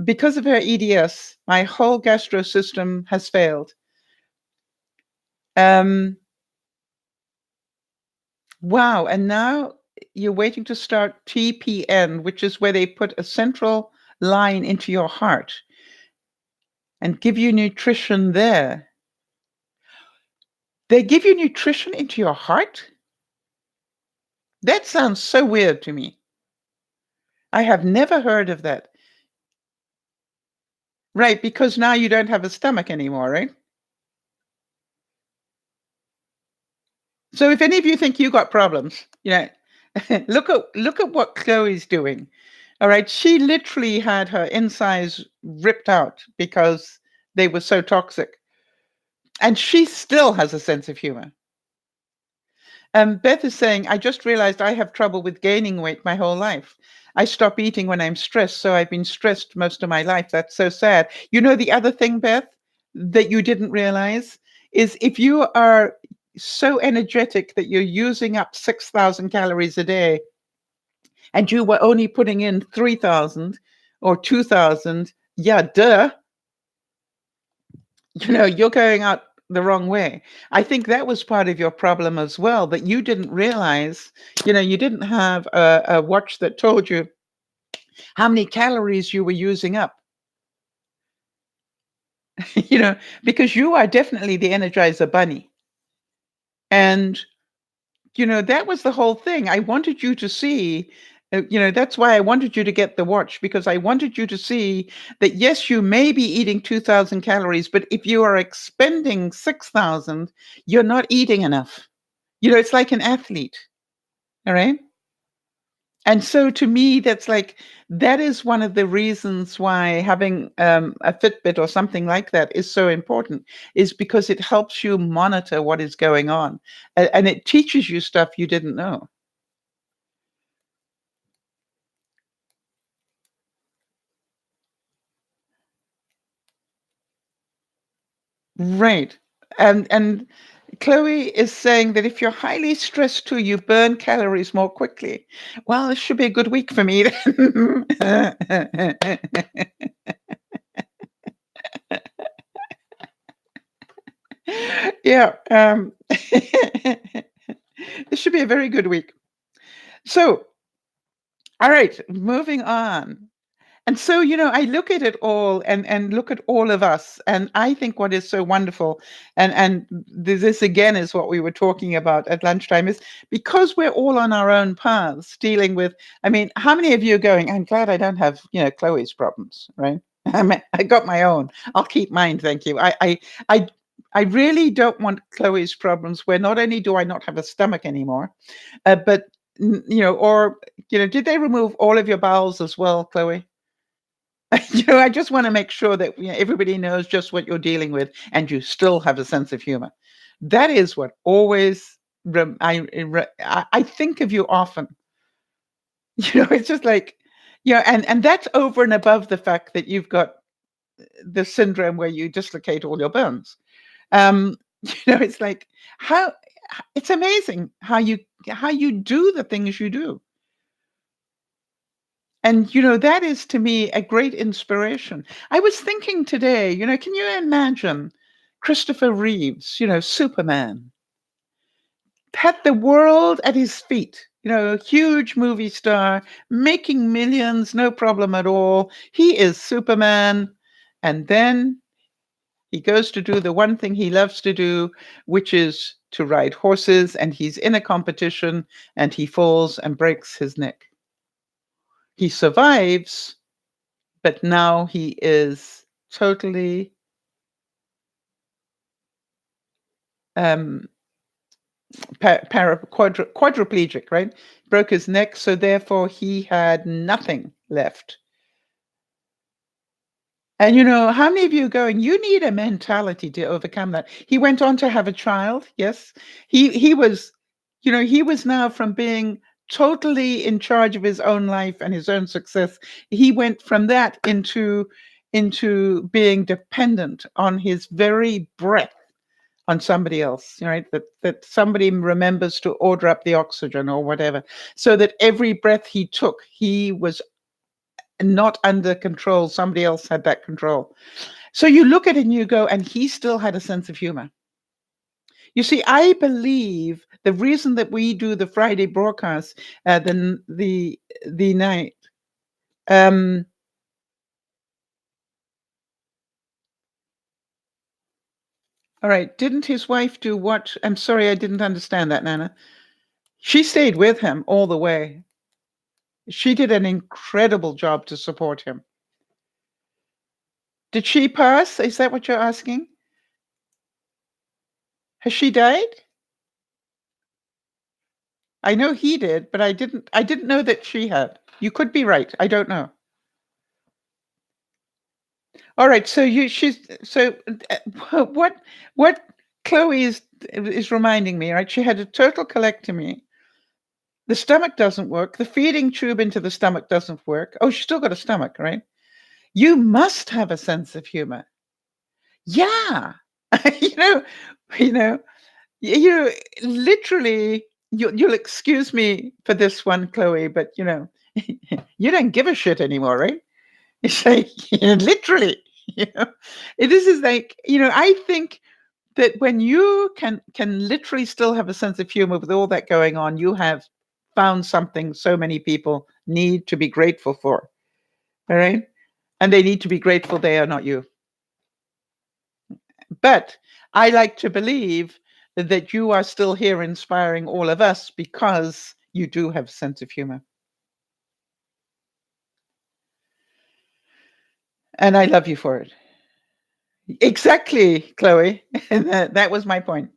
because of her EDS, my whole gastro system has failed. Um, wow, and now you're waiting to start TPN, which is where they put a central line into your heart and give you nutrition there. They give you nutrition into your heart? That sounds so weird to me. I have never heard of that. Right, because now you don't have a stomach anymore, right? So if any of you think you got problems, look at what Chloe's doing. All right, she literally had her insides ripped out because they were so toxic, and she still has a sense of humor. Beth is saying, I just realized I have trouble with gaining weight my whole life. I stop eating when I'm stressed, so I've been stressed most of my life. That's so sad. The other thing, Beth, that you didn't realize is if you are so energetic that you're using up 6,000 calories a day and you were only putting in 3,000 or 2,000, yeah, duh, you're going out the wrong way. I think that was part of your problem as well, that you didn't realize, you didn't have a watch that told you how many calories you were using up, because you are definitely the Energizer Bunny. And, that was the whole thing. I wanted you to see, that's why I wanted you to get the watch, because I wanted you to see that, yes, you may be eating 2,000 calories, but if you are expending 6,000, you're not eating enough. It's like an athlete. All right. And so to me, that is one of the reasons why having a Fitbit or something like that is so important, is because it helps you monitor what is going on, and it teaches you stuff you didn't know. Right. And Chloe is saying that if you're highly stressed too, you burn calories more quickly. Well, this should be a good week for me then. Yeah. This should be a very good week. So, all right, moving on. And so, I look at it all and look at all of us. And I think what is so wonderful, and this again is what we were talking about at lunchtime, is because we're all on our own paths dealing with, I mean, how many of you are going, I'm glad I don't have, Chloe's problems, right? I got my own. I'll keep mine, thank you. I I really don't want Chloe's problems where not only do I not have a stomach anymore, but or did they remove all of your bowels as well, Chloe? I just want to make sure that everybody knows just what you're dealing with, and you still have a sense of humor. That is what always I think of you often. It's just like, and that's over and above the fact that you've got the syndrome where you dislocate all your bones. Um, it's like how it's amazing how you do the things you do. And that is to me a great inspiration. I was thinking today, can you imagine Christopher Reeves, Superman, had the world at his feet, a huge movie star, making millions, no problem at all. He is Superman. And then he goes to do the one thing he loves to do, which is to ride horses. And he's in a competition and he falls and breaks his neck. He survives, but now he is totally um, quadriplegic, right? Broke his neck, so therefore he had nothing left. And how many of you are going, you need a mentality to overcome that. He went on to have a child. Yes. He was, he was now from being totally in charge of his own life and his own success. He went from that into being dependent on his very breath on somebody else, right? That somebody remembers to order up the oxygen or whatever, so that every breath he took, he was not under control. Somebody else had that control. So you look at it and you go, and he still had a sense of humor. You see, I believe the reason that we do the Friday broadcast, the night. Um, all right. Didn't his wife do what? I'm sorry, I didn't understand that, Nana. She stayed with him all the way. She did an incredible job to support him. Did she pass? Is that what you're asking? Has she died? I know he did, but I didn't know that she had. You could be right. I don't know. All right. So what Chloe is reminding me, right? She had a total colectomy. The stomach doesn't work. The feeding tube into the stomach doesn't work. Oh, she's still got a stomach, right? You must have a sense of humor. Yeah. you know, you know, you literally, you'll excuse me for this one, Chloe, but you don't give a shit anymore, right? It's like, literally, you know, this is like, I think that when you can literally still have a sense of humor with all that going on, you have found something so many people need to be grateful for. All right. And they need to be grateful they are not you. But I like to believe that you are still here inspiring all of us because you do have a sense of humor. And I love you for it. Exactly, Chloe. That was my point.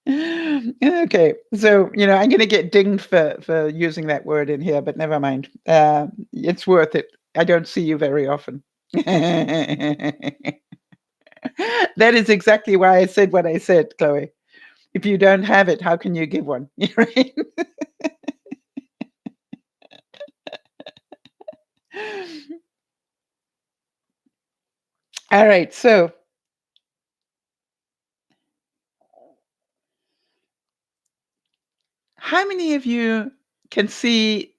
Okay, so I'm going to get dinged for using that word in here, but never mind. It's worth it. I don't see you very often. That is exactly why I said what I said, Chloe. If you don't have it, how can you give one? Right? All right, so how many of you can see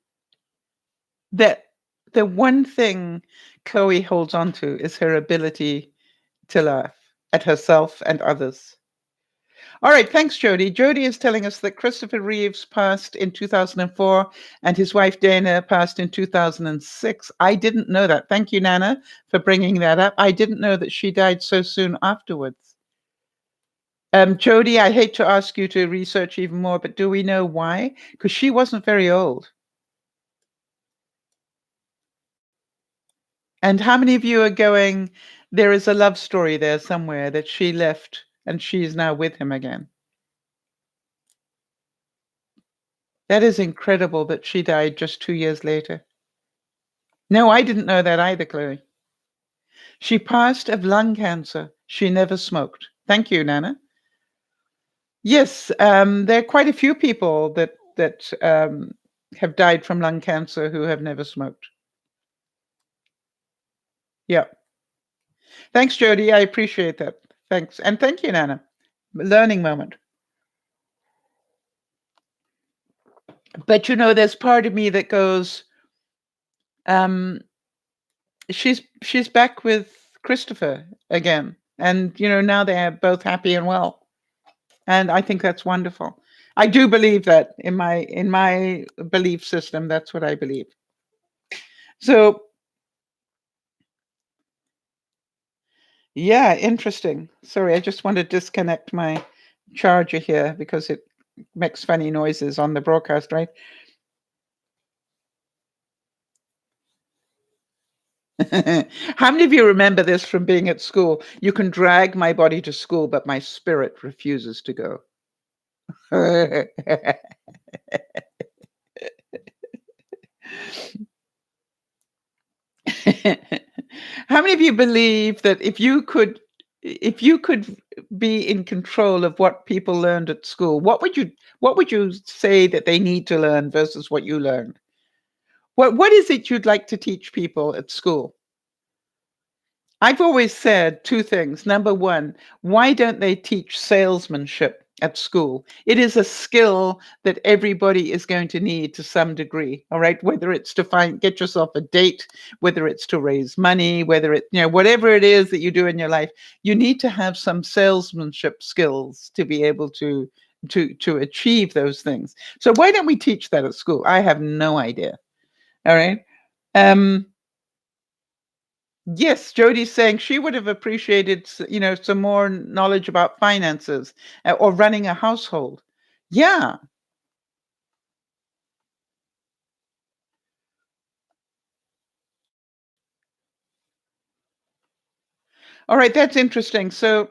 that the one thing Chloe holds on to is her ability to laugh at herself and others? All right, thanks, Jody. Jody is telling us that Christopher Reeves passed in 2004 and his wife Dana passed in 2006. I didn't know that. Thank you, Nana, for bringing that up. I didn't know that she died so soon afterwards. Jody, I hate to ask you to research even more, but do we know why? Because she wasn't very old. And how many of you are going, there is a love story there somewhere that she left and she's now with him again? That is incredible that she died just 2 years later. No, I didn't know that either, Chloe. She passed of lung cancer. She never smoked. Thank you, Nana. Yes, there are quite a few people that have died from lung cancer who have never smoked. Yeah. Thanks, Jody. I appreciate that. Thanks. And thank you, Nana. Learning moment. But there's part of me that goes, um, she's back with Christopher again. And now they're both happy and well. And I think that's wonderful. I do believe that in my belief system, that's what I believe. So yeah, interesting. Sorry, I just want to disconnect my charger here because it makes funny noises on the broadcast, right? How many of you remember this from being at school? You can drag my body to school, but my spirit refuses to go. How many of you believe that if you could be in control of what people learned at school, what would you say that they need to learn versus what you learned? What is it you'd like to teach people at school? I've always said two things. Number one, why don't they teach salesmanship at school? It is a skill that everybody is going to need to some degree. All right. Whether it's to get yourself a date, whether it's to raise money, whether whatever it is that you do in your life, you need to have some salesmanship skills to be able to achieve those things. So why don't we teach that at school? I have no idea. All right. Um, Yes, Jody's saying she would have appreciated, some more knowledge about finances or running a household. Yeah. All right, that's interesting. So,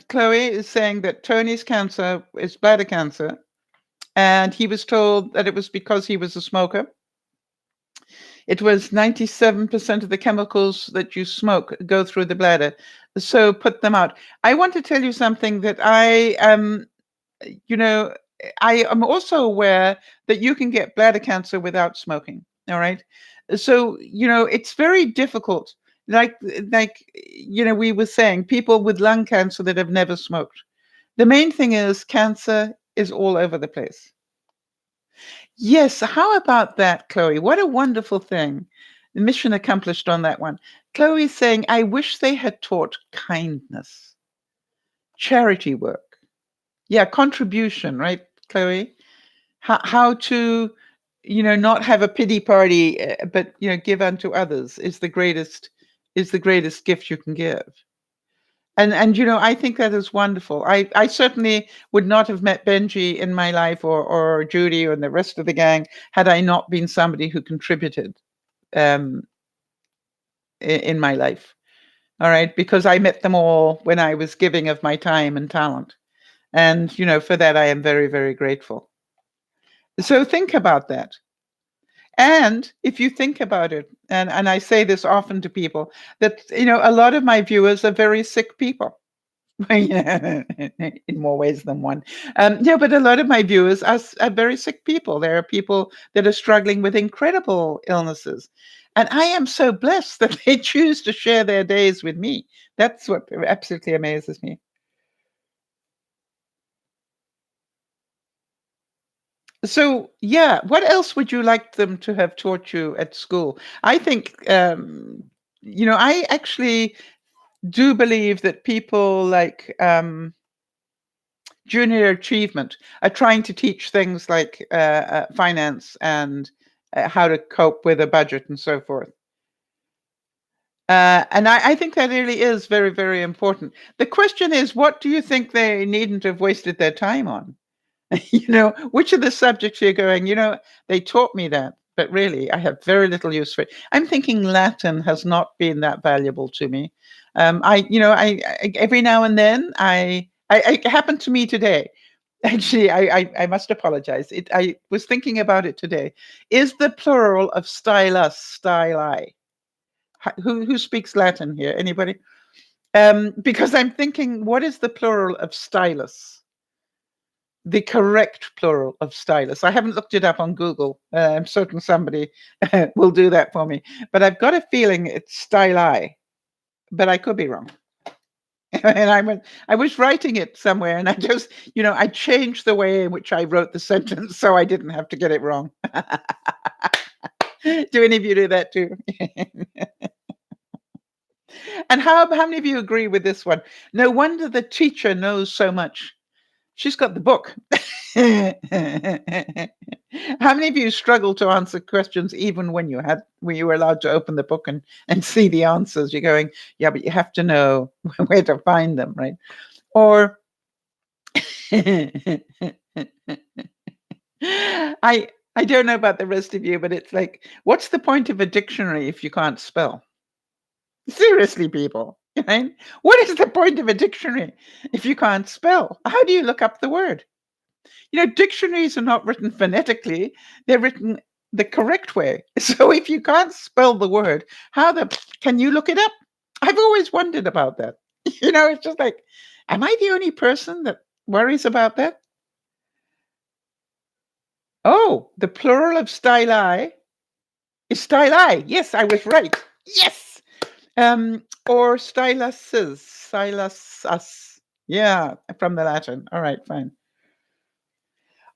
Chloe is saying that Tony's cancer is bladder cancer, and he was told that it was because he was a smoker. It was 97% of the chemicals that you smoke go through the bladder. So put them out. I want to tell you something that you know, I am also aware that you can get bladder cancer without smoking. All right. So, it's very difficult. Like, we were saying, people with lung cancer that have never smoked. The main thing is cancer is all over the place. Yes. How about that, Chloe? What a wonderful thing. Mission accomplished on that one. Chloe's saying, I wish they had taught kindness, charity work. Yeah, contribution, right, Chloe? How to, not have a pity party, but give unto others is the greatest gift you can give. And I think that is wonderful. I certainly would not have met Benji in my life or Judy or the rest of the gang had I not been somebody who contributed um, in my life. All right, because I met them all when I was giving of my time and talent. And, for that, I am very, very grateful. So think about that. And if you think about it, and I say this often to people, that, a lot of my viewers are very sick people. In more ways than one. Yeah, but a lot of my viewers are very sick people. There are people that are struggling with incredible illnesses. And I am so blessed that they choose to share their days with me. That's what absolutely amazes me. So, yeah, what else would you like them to have taught you at school? I think, I actually do believe that people like junior achievement are trying to teach things like finance and how to cope with a budget and so forth. And I think that really is very, very important. The question is, what do you think they needn't have wasted their time on? Which of the subjects you're going, they taught me that, but really I have very little use for it. I'm thinking Latin has not been that valuable to me. I every now and then it happened to me today. Actually, I must apologize. I was thinking about it today. Is the plural of stylus, styli? Who speaks Latin here? Anybody? Because I'm thinking, what is the plural of stylus? The correct plural of stylus. I haven't looked it up on Google. I'm certain somebody will do that for me. But I've got a feeling it's styli, but I could be wrong. And I was writing it somewhere, and I just, I changed the way in which I wrote the sentence so I didn't have to get it wrong. Do any of you do that too? And how many of you agree with this one? No wonder the teacher knows so much. She's got the book. How many of you struggle to answer questions even when you were allowed to open the book and see the answers? You're going, yeah, but you have to know where to find them, right? Or I don't know about the rest of you, but it's like, what's the point of a dictionary if you can't spell? Seriously, people, right? What is the point of a dictionary if you can't spell? How do you look up the word? Dictionaries are not written phonetically, they're written the correct way. So if you can't spell the word, can you look it up? I've always wondered about that. It's just like, Am I the only person that worries about that? Oh, the plural of styli is styli. Yes, I was right. Yes. Or styluses, stylusus. Yeah, from the Latin. All right, fine.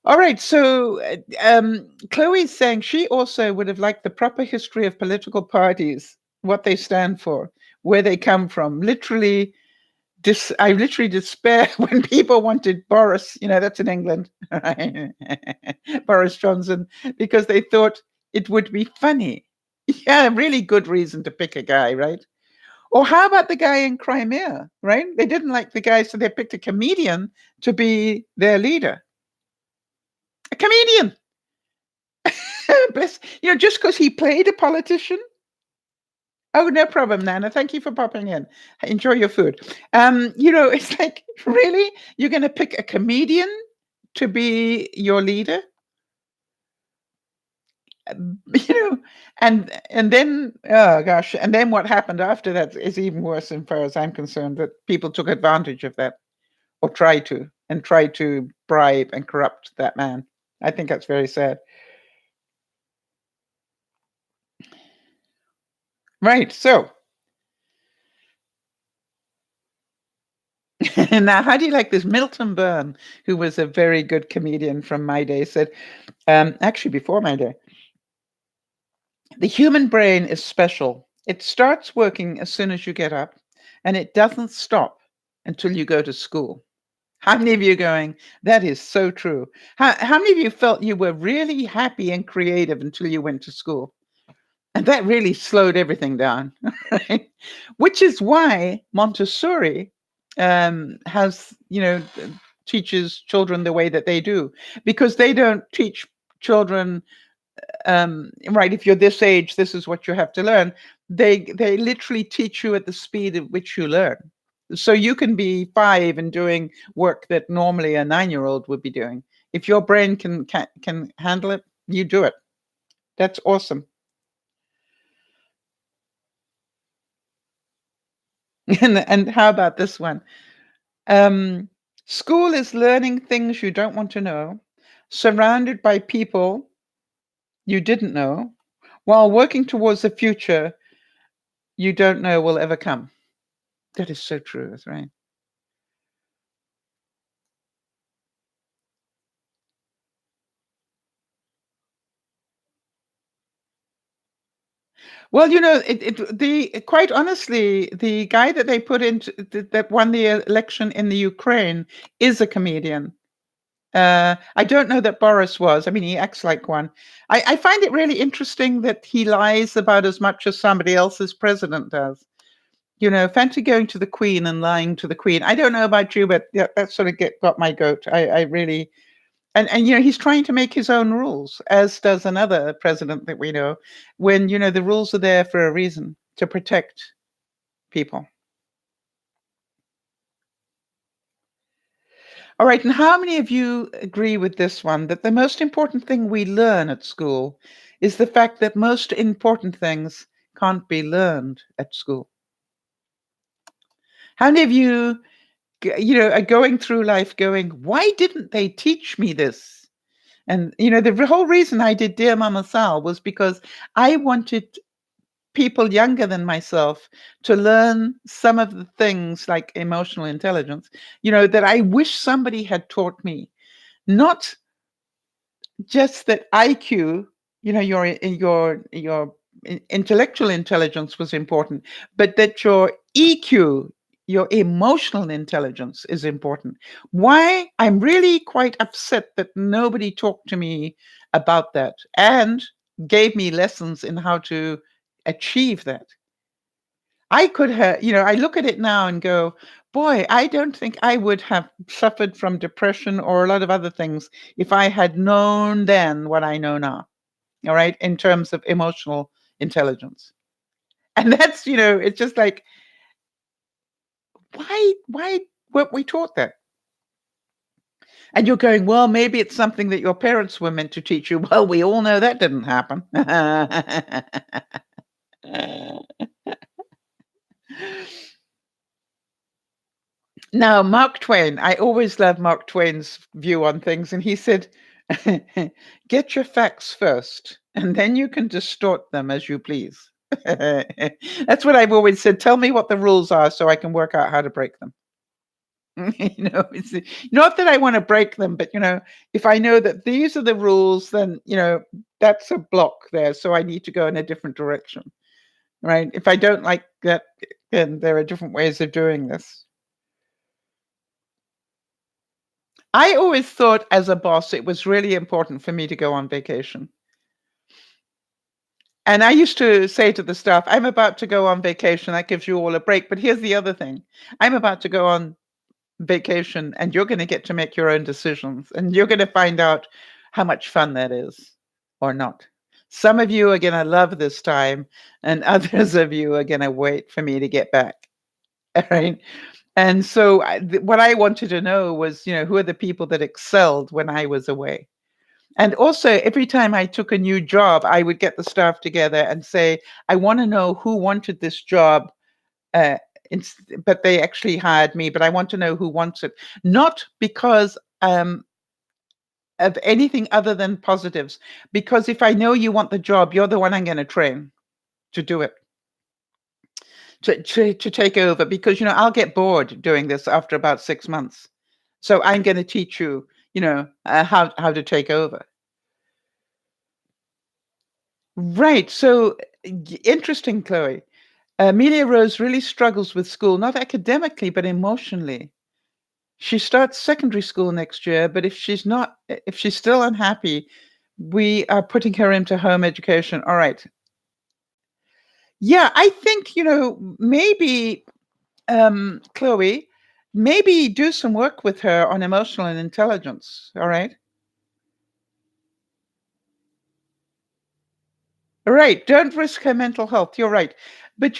All right, so Chloe's saying she also would have liked the proper history of political parties, what they stand for, where they come from. Literally, I literally despair when people wanted Boris, that's in England, Boris Johnson, because they thought it would be funny. Yeah, really good reason to pick a guy, right? Or how about the guy in Crimea, right? They didn't like the guy, so they picked a comedian to be their leader. A comedian. Bless, just because he played a politician. Oh, no problem, Nana. Thank you for popping in. Enjoy your food. It's like, really? You're going to pick a comedian to be your leader? You know, and then, oh gosh, and then what happened after that is even worse, as far as I'm concerned, that people took advantage of that, or tried to bribe and corrupt that man. I think that's very sad. Right. So now, how do you like this? Milton Byrne, who was a very good comedian from my day, said, actually before my day, the human brain is special. It starts working as soon as you get up, and it doesn't stop until you go to school. How many of you are going, that is so true? How many of you felt you were really happy and creative until you went to school? And that really slowed everything down, right? Which is why Montessori has, teaches children the way that they do, because they don't teach children, right, if you're this age, this is what you have to learn. They literally teach you at the speed at which you learn. So you can be 5 and doing work that normally a 9-year-old would be doing. If your brain can handle it, you do it. That's awesome. And how about this one? School is learning things you don't want to know, surrounded by people you didn't know, while working towards a future you don't know will ever come. That is so true, that's right. Well, quite honestly, the guy that they put into that won the election in the Ukraine is a comedian. I don't know that Boris was. I mean, he acts like one. I find it really interesting that he lies about as much as somebody else's president does. Fancy going to the Queen and lying to the Queen. I don't know about you, but yeah, that sort of got my goat. I really, and he's trying to make his own rules, as does another president that we know. When the rules are there for a reason, to protect people. All right, and how many of you agree with this one, that the most important thing we learn at school is the fact that most important things can't be learned at school? How many of you, are going through life going, why didn't they teach me this? And, the whole reason I did Dear Mama Sal was because I wanted people younger than myself to learn some of the things like emotional intelligence, that I wish somebody had taught me. Not just that IQ, your intellectual intelligence was important, but that your EQ, your emotional intelligence, is important. Why? I'm really quite upset that nobody talked to me about that and gave me lessons in how to achieve that. I could have, I look at it now and go, boy, I don't think I would have suffered from depression or a lot of other things if I had known then what I know now. All right, in terms of emotional intelligence. And that's, it's just like, why weren't we taught that? And you're going, well, maybe it's something that your parents were meant to teach you. Well, we all know that didn't happen. Now, Mark Twain, I always love Mark Twain's view on things, and he said, get your facts first, and then you can distort them as you please. That's what I've always said. Tell me what the rules are so I can work out how to break them. It's not that I want to break them, but if I know that these are the rules, then that's a block there. So I need to go in a different direction, right? If I don't like that, then there are different ways of doing this. I always thought as a boss, it was really important for me to go on vacation. And I used to say to the staff, I'm about to go on vacation. That gives you all a break. But here's the other thing. I'm about to go on vacation and you're going to get to make your own decisions and you're going to find out how much fun that is or not. Some of you are going to love this time and others of you are going to wait for me to get back. All right. And so what I wanted to know was, who are the people that excelled when I was away? And also, every time I took a new job, I would get the staff together and say, I want to know who wanted this job, uh, but they actually hired me, but I want to know who wants it. Not because of anything other than positives, because if I know you want the job, you're the one I'm going to train to do it. To take over, because I'll get bored doing this after about 6 months. So I'm going to teach you, how to take over. Right. So interesting, Chloe. Amelia Rose really struggles with school, not academically, but emotionally. She starts secondary school next year, but if she's still unhappy, we are putting her into home education. All right. Yeah, I think, maybe, Chloe, maybe do some work with her on emotional intelligence. All right. Right. Don't risk her mental health. You're right. But,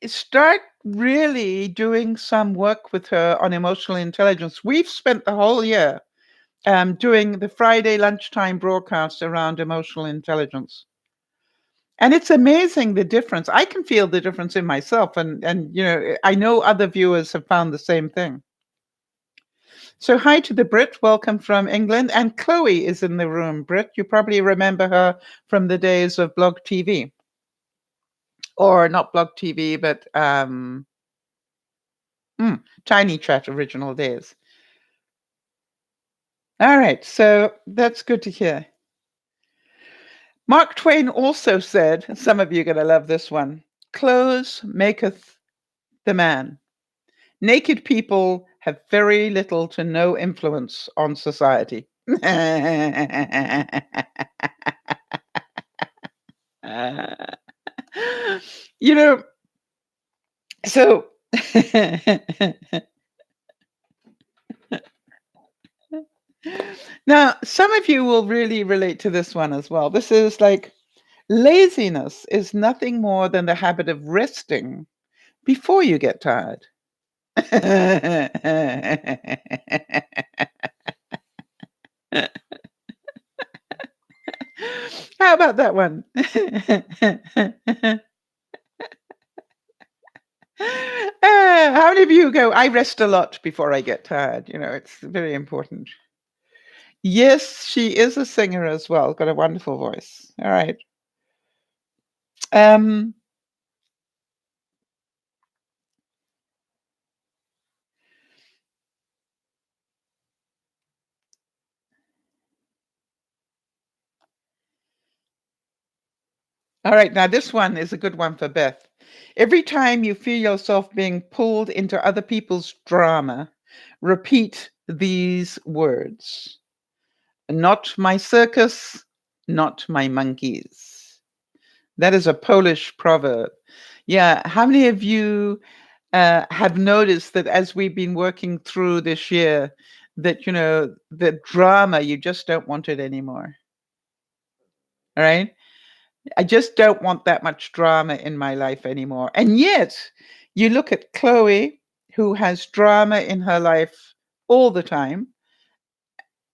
start really doing some work with her on emotional intelligence. We've spent the whole year doing the Friday lunchtime broadcast around emotional intelligence. And it's amazing the difference. I can feel the difference in myself. And I know other viewers have found the same thing. So hi to the Brit. Welcome from England. And Chloe is in the room. Brit, you probably remember her from the days of Blog TV. Or not Blog TV, but Tiny Chat original days. All right, so that's good to hear. Mark Twain also said, some of you are going to love this one, clothes maketh the man. Naked people have very little to no influence on society. So now some of you will really relate to this one as well. This is like, laziness is nothing more than the habit of resting before you get tired. How about that one? How many of you go, I rest a lot before I get tired? It's very important. Yes, she is a singer as well. Got a wonderful voice. All right. All right. Now, this one is a good one for Beth. Every time you feel yourself being pulled into other people's drama, repeat these words. Not my circus, not my monkeys. That is a Polish proverb. Yeah. How many of you have noticed that as we've been working through this year, that, the drama, you just don't want it anymore? All right. I just don't want that much drama in my life anymore. And yet, you look at Chloe, who has drama in her life all the time,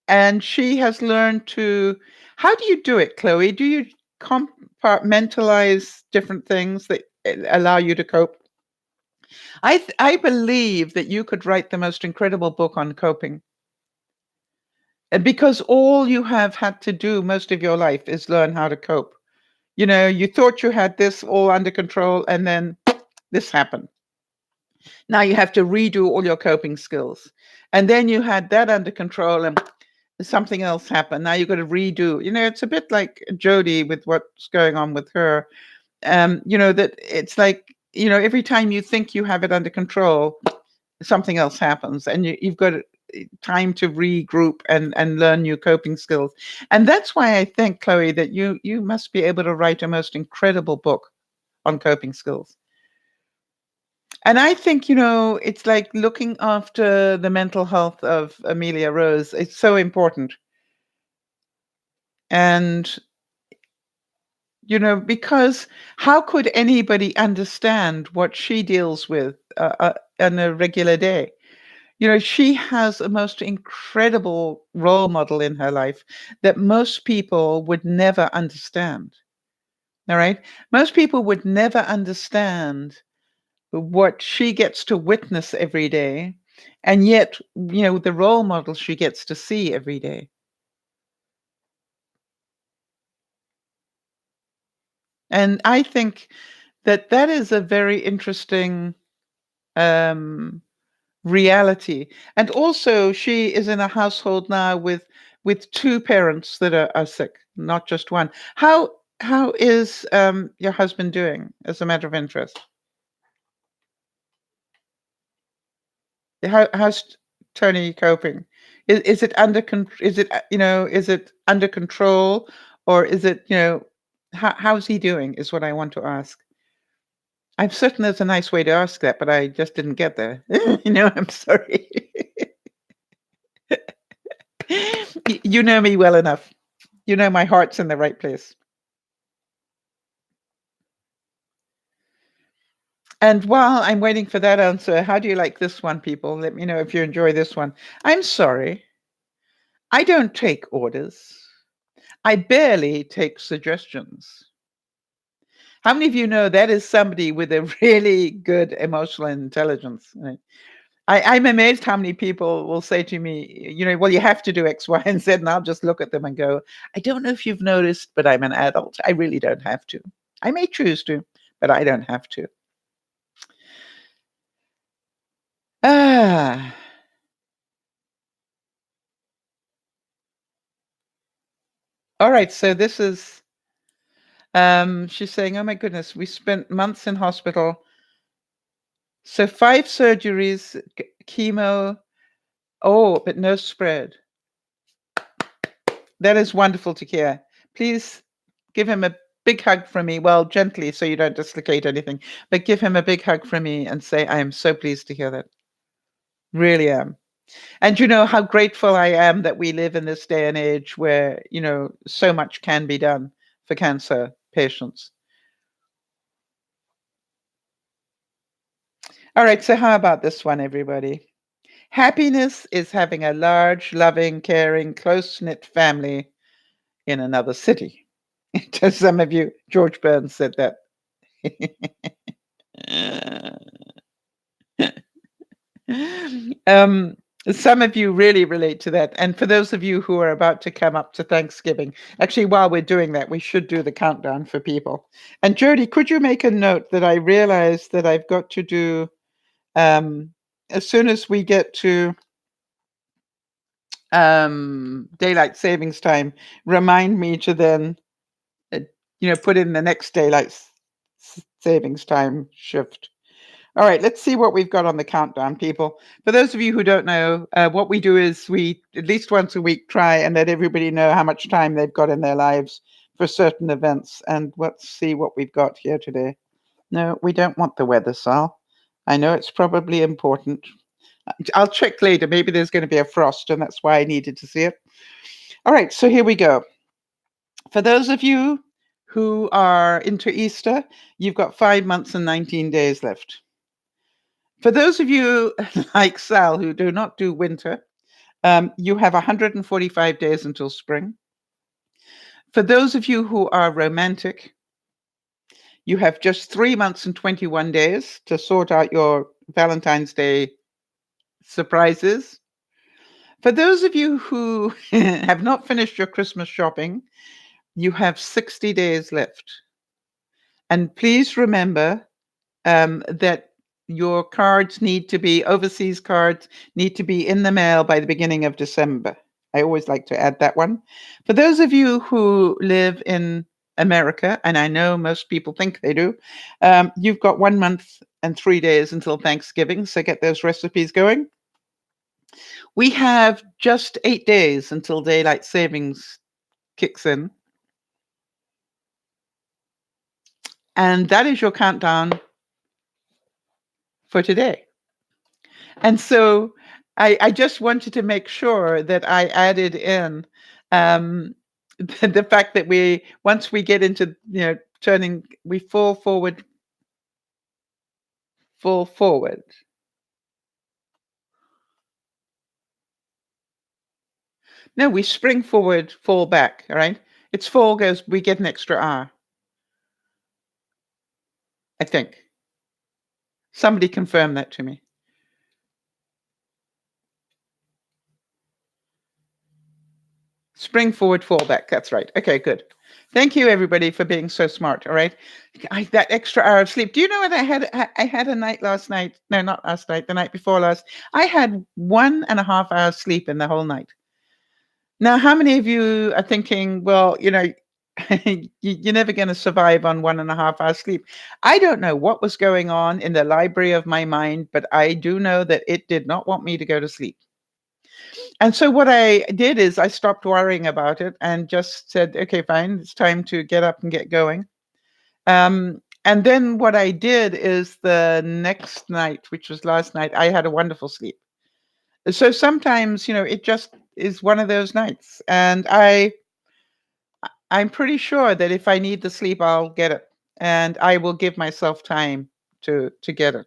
and she has learned to. How do you do it, Chloe? Do you compartmentalize different things that allow you to cope? I believe that you could write the most incredible book on coping. And because all you have had to do most of your life is learn how to cope. You thought you had this all under control, and then this happened. Now you have to redo all your coping skills. And then you had that under control, and something else happened. Now you've got to redo. It's a bit like Jodie with what's going on with her. That it's like, every time you think you have it under control, something else happens, and you've got time to regroup and learn new coping skills. And that's why I think, Chloe, that you must be able to write a most incredible book on coping skills. And I think, it's like looking after the mental health of Amelia Rose. It's so important. And, because how could anybody understand what she deals with on a regular day? She has a most incredible role model in her life that most people would never understand. All right. Most people would never understand what she gets to witness every day, and yet, the role model she gets to see every day. And I think that is a very interesting um, reality. And also, she is in a household now with two parents that are sick, not just one. How is your husband doing, as a matter of interest? How's Tony coping? Is it is it is it under control, or is it, how's he doing is what I want to ask. I'm certain there's a nice way to ask that, but I just didn't get there. I'm sorry. You know me well enough. You know my heart's in the right place. And while I'm waiting for that answer, how do you like this one, people? Let me know if you enjoy this one. I'm sorry. I don't take orders. I barely take suggestions. How many of you know that is somebody with a really good emotional intelligence? Right? I'm amazed how many people will say to me, well, you have to do X, Y, and Z. And I'll just look at them and go, I don't know if you've noticed, but I'm an adult. I really don't have to. I may choose to, but I don't have to. Ah. All right. So this is, she's saying, oh my goodness, we spent months in hospital. So 5 surgeries, chemo. Oh, but no spread. That is wonderful to hear. Please give him a big hug from me. Well, gently, so you don't dislocate anything, but give him a big hug from me and say, I am so pleased to hear that. Really am. And you know how grateful I am that we live in this day and age where, so much can be done for cancer patients. All right, so how about this one, everybody? Happiness is having a large, loving, caring, close-knit family in another city. To some of you, George Burns said that. um, some of you really relate to that. And for those of you who are about to come up to Thanksgiving, actually, while we're doing that, we should do the countdown for people. And Jody, could you make a note that I realize that I've got to do, as soon as we get to daylight savings time, remind me to then, put in the next daylight savings time shift. All right, let's see what we've got on the countdown, people. For those of you who don't know, what we do is we, at least once a week, try and let everybody know how much time they've got in their lives for certain events. And let's see what we've got here today. No, we don't want the weather, Sal. I know it's probably important. I'll check later. Maybe there's going to be a frost, and that's why I needed to see it. All right, so here we go. For those of you who are into Easter, you've got 5 months and 19 days left. For those of you like Sal who do not do winter, you have 145 days until spring. For those of you who are romantic, You have just 3 months and 21 days to sort out your Valentine's Day surprises. For those of you who have not finished your Christmas shopping, you have 60 days left. And please remember that your cards need to be, overseas cards need to be in the mail by the beginning of December. I always like to add that one. For those of you who live in America, and I know most people think they do, you've got 1 month and 3 days until Thanksgiving, so get those recipes going. We have just 8 days until daylight savings kicks in. And that is your countdown for today. And so I just wanted to make sure that I added in the fact that once we get into, turning, we fall forward. No, we spring forward, fall back, all right? It's fall goes, we get an extra hour, I think. Somebody confirm that to me. Spring forward, fall back. That's right. Okay, good. Thank you, everybody, for being so smart. All right, that extra hour of sleep. Do you know what I had? I had a night last night. No, not last night. The night before last. I had 1.5 hours sleep in the whole night. Now, how many of you are thinking, well, you're never going to survive on 1.5 hours sleep? I don't know what was going on in the library of my mind, but I do know that it did not want me to go to sleep. And so what I did is I stopped worrying about it and just said, okay, fine, it's time to get up and get going. And then what I did is the next night, which was last night, I had a wonderful sleep. So sometimes, it just is one of those nights. And I'm pretty sure that if I need the sleep, I'll get it. And I will give myself time to get it.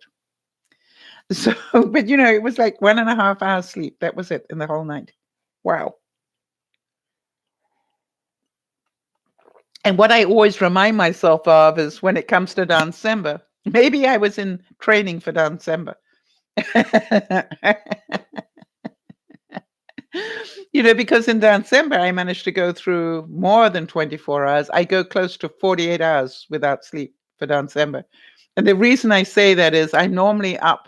So, but it was like 1.5 hours sleep. That was it in the whole night. Wow. And what I always remind myself of is when it comes to December, maybe I was in training for December. Because in December, I managed to go through more than 24 hours. I go close to 48 hours without sleep for December. And the reason I say that is I'm normally up,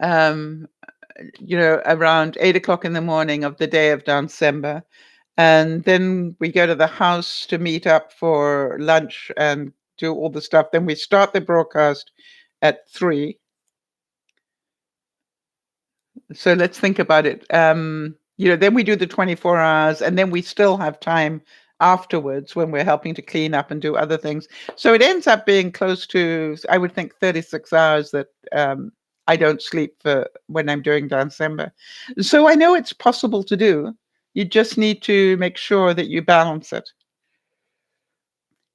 around 8 o'clock in the morning of the day of December. And then we go to the house to meet up for lunch and do all the stuff. Then we start the broadcast at 3. So let's think about it. Then we do the 24 hours, and then we still have time afterwards when we're helping to clean up and do other things. So it ends up being close to, I would think, 36 hours that I don't sleep for when I'm doing December. So I know it's possible to do. You just need to make sure that you balance it.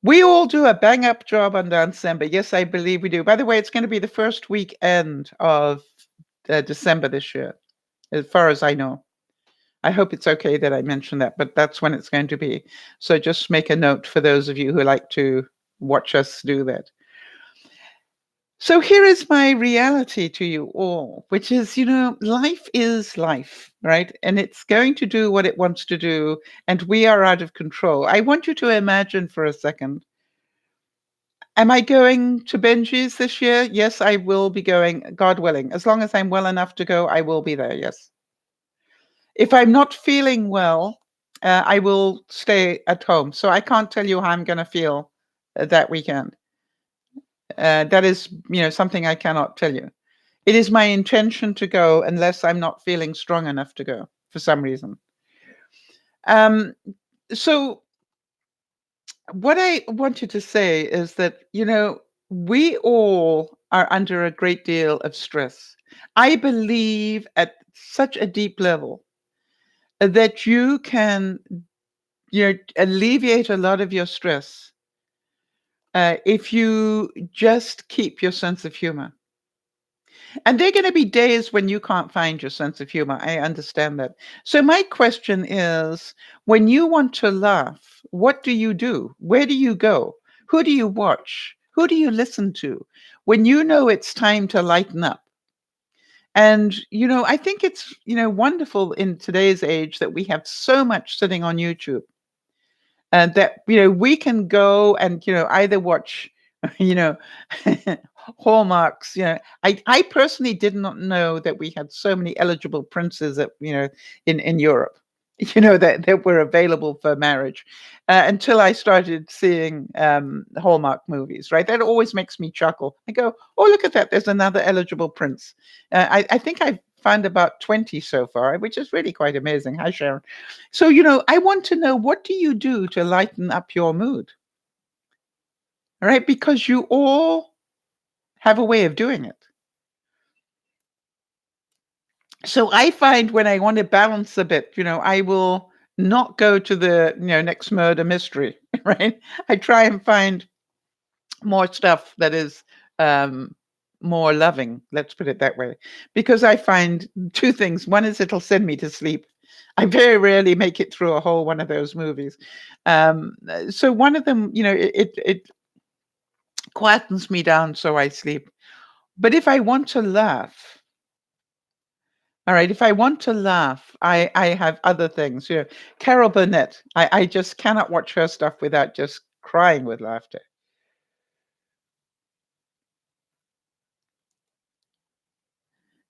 We all do a bang-up job on December. Yes, I believe we do. By the way, it's going to be the first weekend of December this year, as far as I know. I hope it's okay that I mention that, but that's when it's going to be. So just make a note for those of you who like to watch us do that. So here is my reality to you all, which is, life is life, right? And it's going to do what it wants to do, and we are out of control. I want you to imagine for a second. Am I going to Benji's this year? Yes, I will be going, God willing. As long as I'm well enough to go, I will be there, yes. If I'm not feeling well, I will stay at home. So I can't tell you how I'm going to feel that weekend. That is, something I cannot tell you. It is my intention to go unless I'm not feeling strong enough to go for some reason. So what I wanted to say is that, we all are under a great deal of stress. I believe at such a deep level that you can, alleviate a lot of your stress if you just keep your sense of humor. And there are going to be days when you can't find your sense of humor. I understand that. So my question is, when you want to laugh, what do you do? Where do you go? Who do you watch? Who do you listen to when you know it's time to lighten up? And, I think it's, wonderful in today's age that we have so much sitting on YouTube and that, we can go and, either watch, you know, Hallmarks. I personally did not know that we had so many eligible princes that, in Europe, that were available for marriage until I started seeing Hallmark movies, right? That always makes me chuckle. I go, oh, look at that. There's another eligible prince. I think I've found about 20 so far, which is really quite amazing. Hi, Sharon. So, I want to know, what do you do to lighten up your mood? All right, because you all have a way of doing it. So I find when I want to balance a bit, I will not go to the, next murder mystery, right? I try and find more stuff that is um, more loving, let's put it that way. Because I find two things. One is it'll send me to sleep. I very rarely make it through a whole one of those movies. So one of them, it quietens me down so I sleep. But if I want to laugh, all right, if I want to laugh, I have other things. Carol Burnett. I just cannot watch her stuff without just crying with laughter.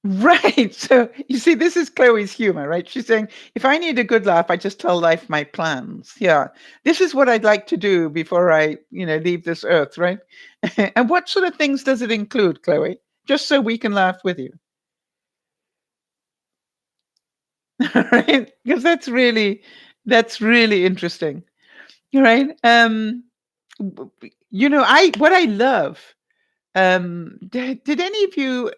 Right. So you see, this is Chloe's humor, right? She's saying, if I need a good laugh, I just tell life my plans. Yeah. This is what I'd like to do before I, leave this earth, right? And what sort of things does it include, Chloe? Just so we can laugh with you. Right? Because that's really interesting. Right? I what I love. Did any of you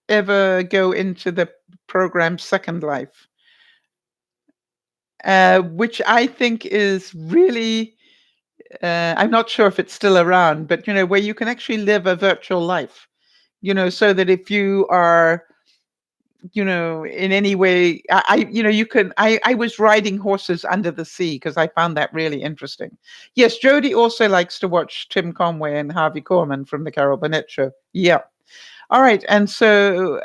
ever go into the program Second Life? Which I think is really, I'm not sure if it's still around, but where you can actually live a virtual life, so that if you are, in any way, you can. I was riding horses under the sea because I found that really interesting. Yes, Jody also likes to watch Tim Conway and Harvey Korman from the Carol Burnett Show. Yeah. All right. And so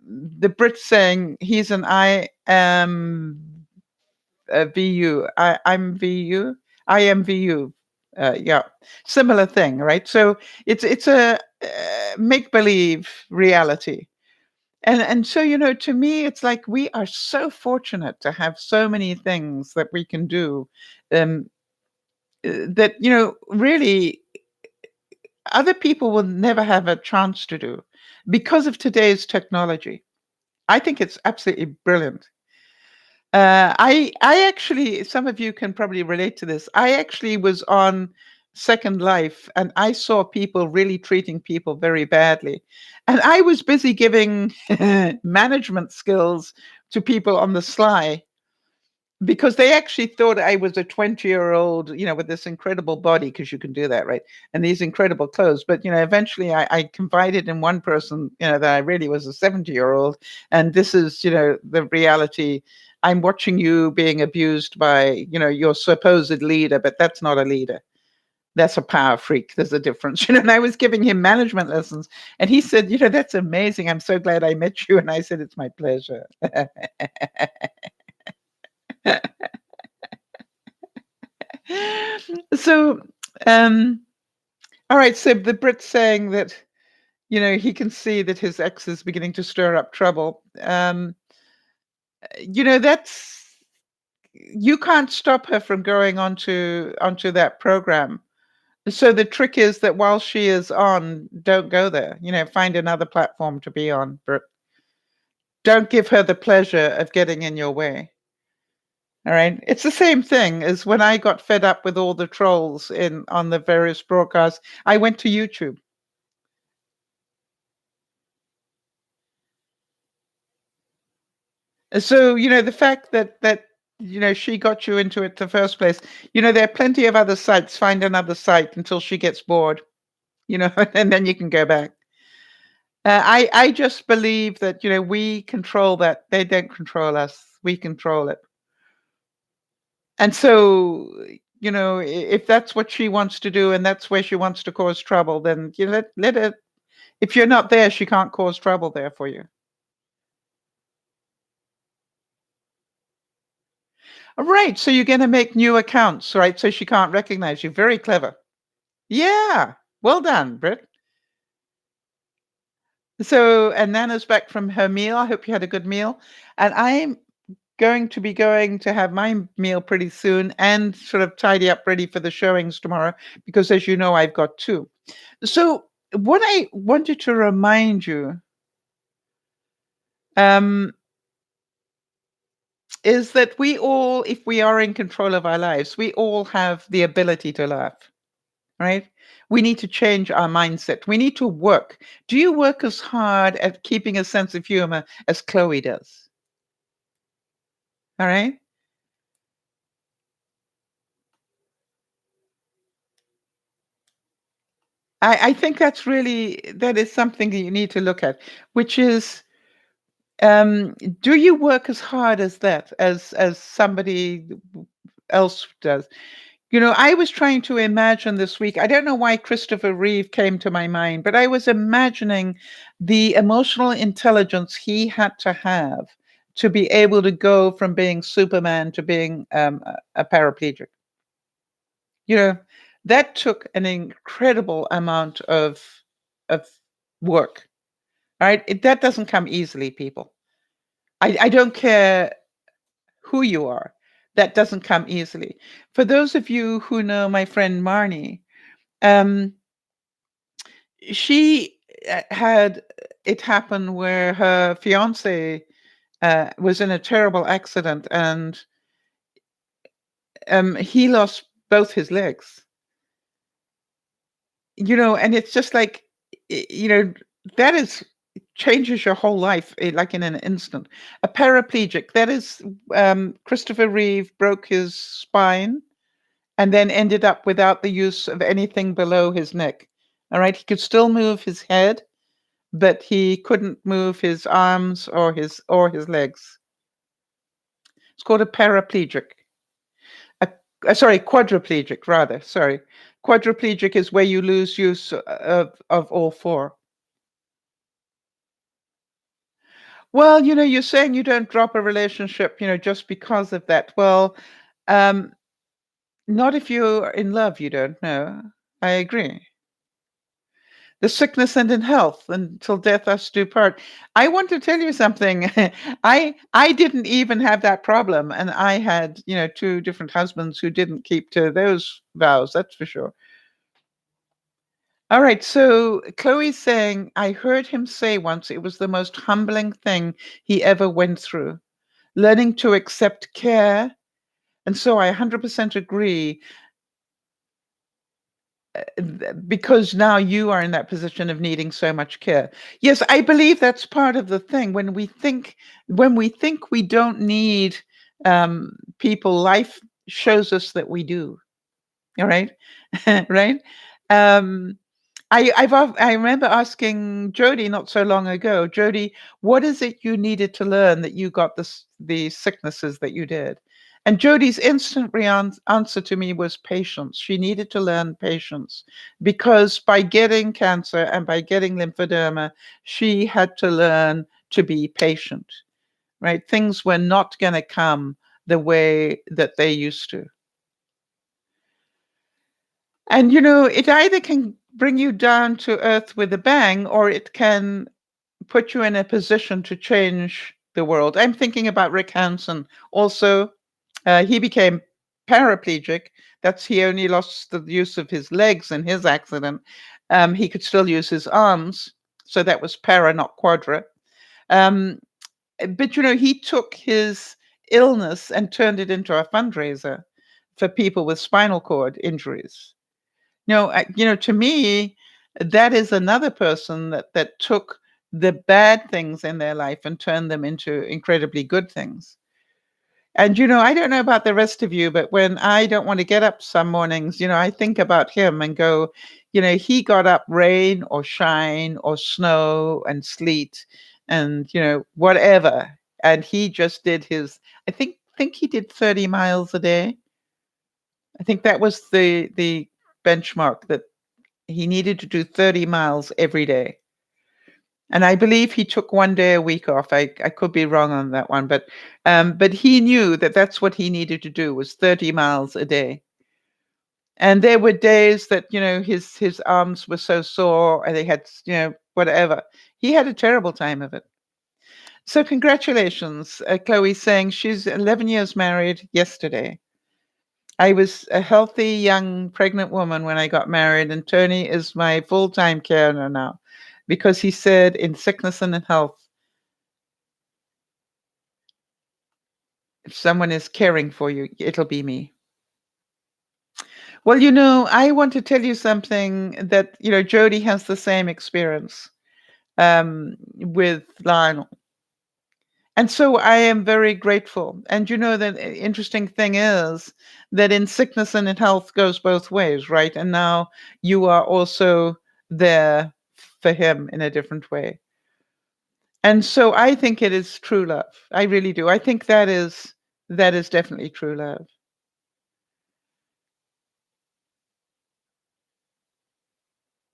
the Brits saying he's an I am VU. I'm VU. I am VU. Yeah, similar thing, right? So it's a make believe reality. And so, to me, it's like we are so fortunate to have so many things that we can do, um, that, really other people will never have a chance to do because of today's technology. I think it's absolutely brilliant. I actually, some of you can probably relate to this. I actually was on Second Life and I saw people really treating people very badly. And I was busy giving management skills to people on the sly because they actually thought I was a 20-year-old, with this incredible body, because you can do that, right? And these incredible clothes. But, eventually I confided in one person, that I really was a 70-year-old. And this is, the reality. I'm watching you being abused by, your supposed leader, but that's not a leader. That's a power freak. There's a difference. And I was giving him management lessons. And he said, that's amazing. I'm so glad I met you. And I said, it's my pleasure. So, um, all right. So the Brit's saying that, he can see that his ex is beginning to stir up trouble. That's, you can't stop her from going onto that program. So the trick is that while she is on, don't go there. Find another platform to be on, but don't give her the pleasure of getting in your way. All right. It's the same thing as when I got fed up with all the trolls in on the various broadcasts. I went to YouTube. So, the fact that she got you into it the first place, there are plenty of other sites. Find another site until she gets bored, and then you can go back. I just believe that, we control that. They don't control us. We control it. And so If that's what she wants to do and that's where she wants to cause trouble, then you let her. If you're not there, she can't cause trouble there for you. All right, so you're gonna make new accounts, right? So she can't recognize you. Very clever. Yeah. Well done, Britt. So, and Nana's back from her meal. I hope you had a good meal. And I'm going to have my meal pretty soon and sort of tidy up ready for the showings tomorrow because, as you know, I've got two. So, what I wanted to remind you um, is that we all, if we are in control of our lives, we all have the ability to laugh, right? We need to change our mindset. We need to work. Do you work as hard at keeping a sense of humor as Chloe does? All right. I think that is something that you need to look at, which is, do you work as hard as that as somebody else does? I was trying to imagine this week. I don't know why Christopher Reeve came to my mind, but I was imagining the emotional intelligence he had to have to be able to go from being Superman to being a paraplegic. You know, that took an incredible amount of work. Right? That doesn't come easily, people. I don't care who you are. That doesn't come easily. For those of you who know my friend Marnie, um, she had it happen where her fiance was in a terrible accident and he lost both his legs. And it's just like, that is changes your whole life like in an instant. A paraplegic, that is, Christopher Reeve broke his spine and then ended up without the use of anything below his neck. All right, he could still move his head, but he couldn't move his arms or his legs. It's called a paraplegic. A, sorry, quadriplegic rather. Sorry, quadriplegic is where you lose use of all four. Well, you're saying you don't drop a relationship, just because of that. Well, um, not if you're in love, you don't know. I agree. The sickness and in health until death us do part. I want to tell you something. I didn't even have that problem, and I had, two different husbands who didn't keep to those vows. That's for sure. All right. So Chloe's saying, I heard him say once it was the most humbling thing he ever went through, learning to accept care. And so I 100% agree, because now you are in that position of needing so much care. Yes, I believe that's part of the thing. When we think we don't need people, life shows us that we do. All right, right. Um, I remember asking Jody not so long ago, Jody, what is it you needed to learn that you got the sicknesses that you did? And Jody's instant answer to me was patience. She needed to learn patience because by getting cancer and by getting lymphedema, she had to learn to be patient, right? Things were not going to come the way that they used to. And it either can bring you down to earth with a bang, or it can put you in a position to change the world. I'm thinking about Rick Hansen. Also, he became paraplegic. He only lost the use of his legs in his accident. He could still use his arms, so that was para, not quadra. Um, but he took his illness and turned it into a fundraiser for people with spinal cord injuries. To me, that is another person that took the bad things in their life and turned them into incredibly good things. And I don't know about the rest of you, but when I don't want to get up some mornings, I think about him and go, he got up rain or shine or snow and sleet and whatever, and he just did his. I think he did 30 miles a day. I think that was the benchmark, that he needed to do 30 miles every day. And I believe he took 1 day a week off. I could be wrong on that one, but he knew that that's what he needed to do, was 30 miles a day. And there were days that, his arms were so sore and they had, whatever. He had a terrible time of it. So congratulations, Chloe, saying she's 11 years married yesterday. I was a healthy young pregnant woman when I got married, and Tony is my full-time carer now, because he said, in sickness and in health, if someone is caring for you, it'll be me. Well, I want to tell you something that, Jody has the same experience with Lionel. And so I am very grateful. And the interesting thing is that in sickness and in health goes both ways, right? And now you are also there for him in a different way. And so I think it is true love. I really do. I think that is definitely true love.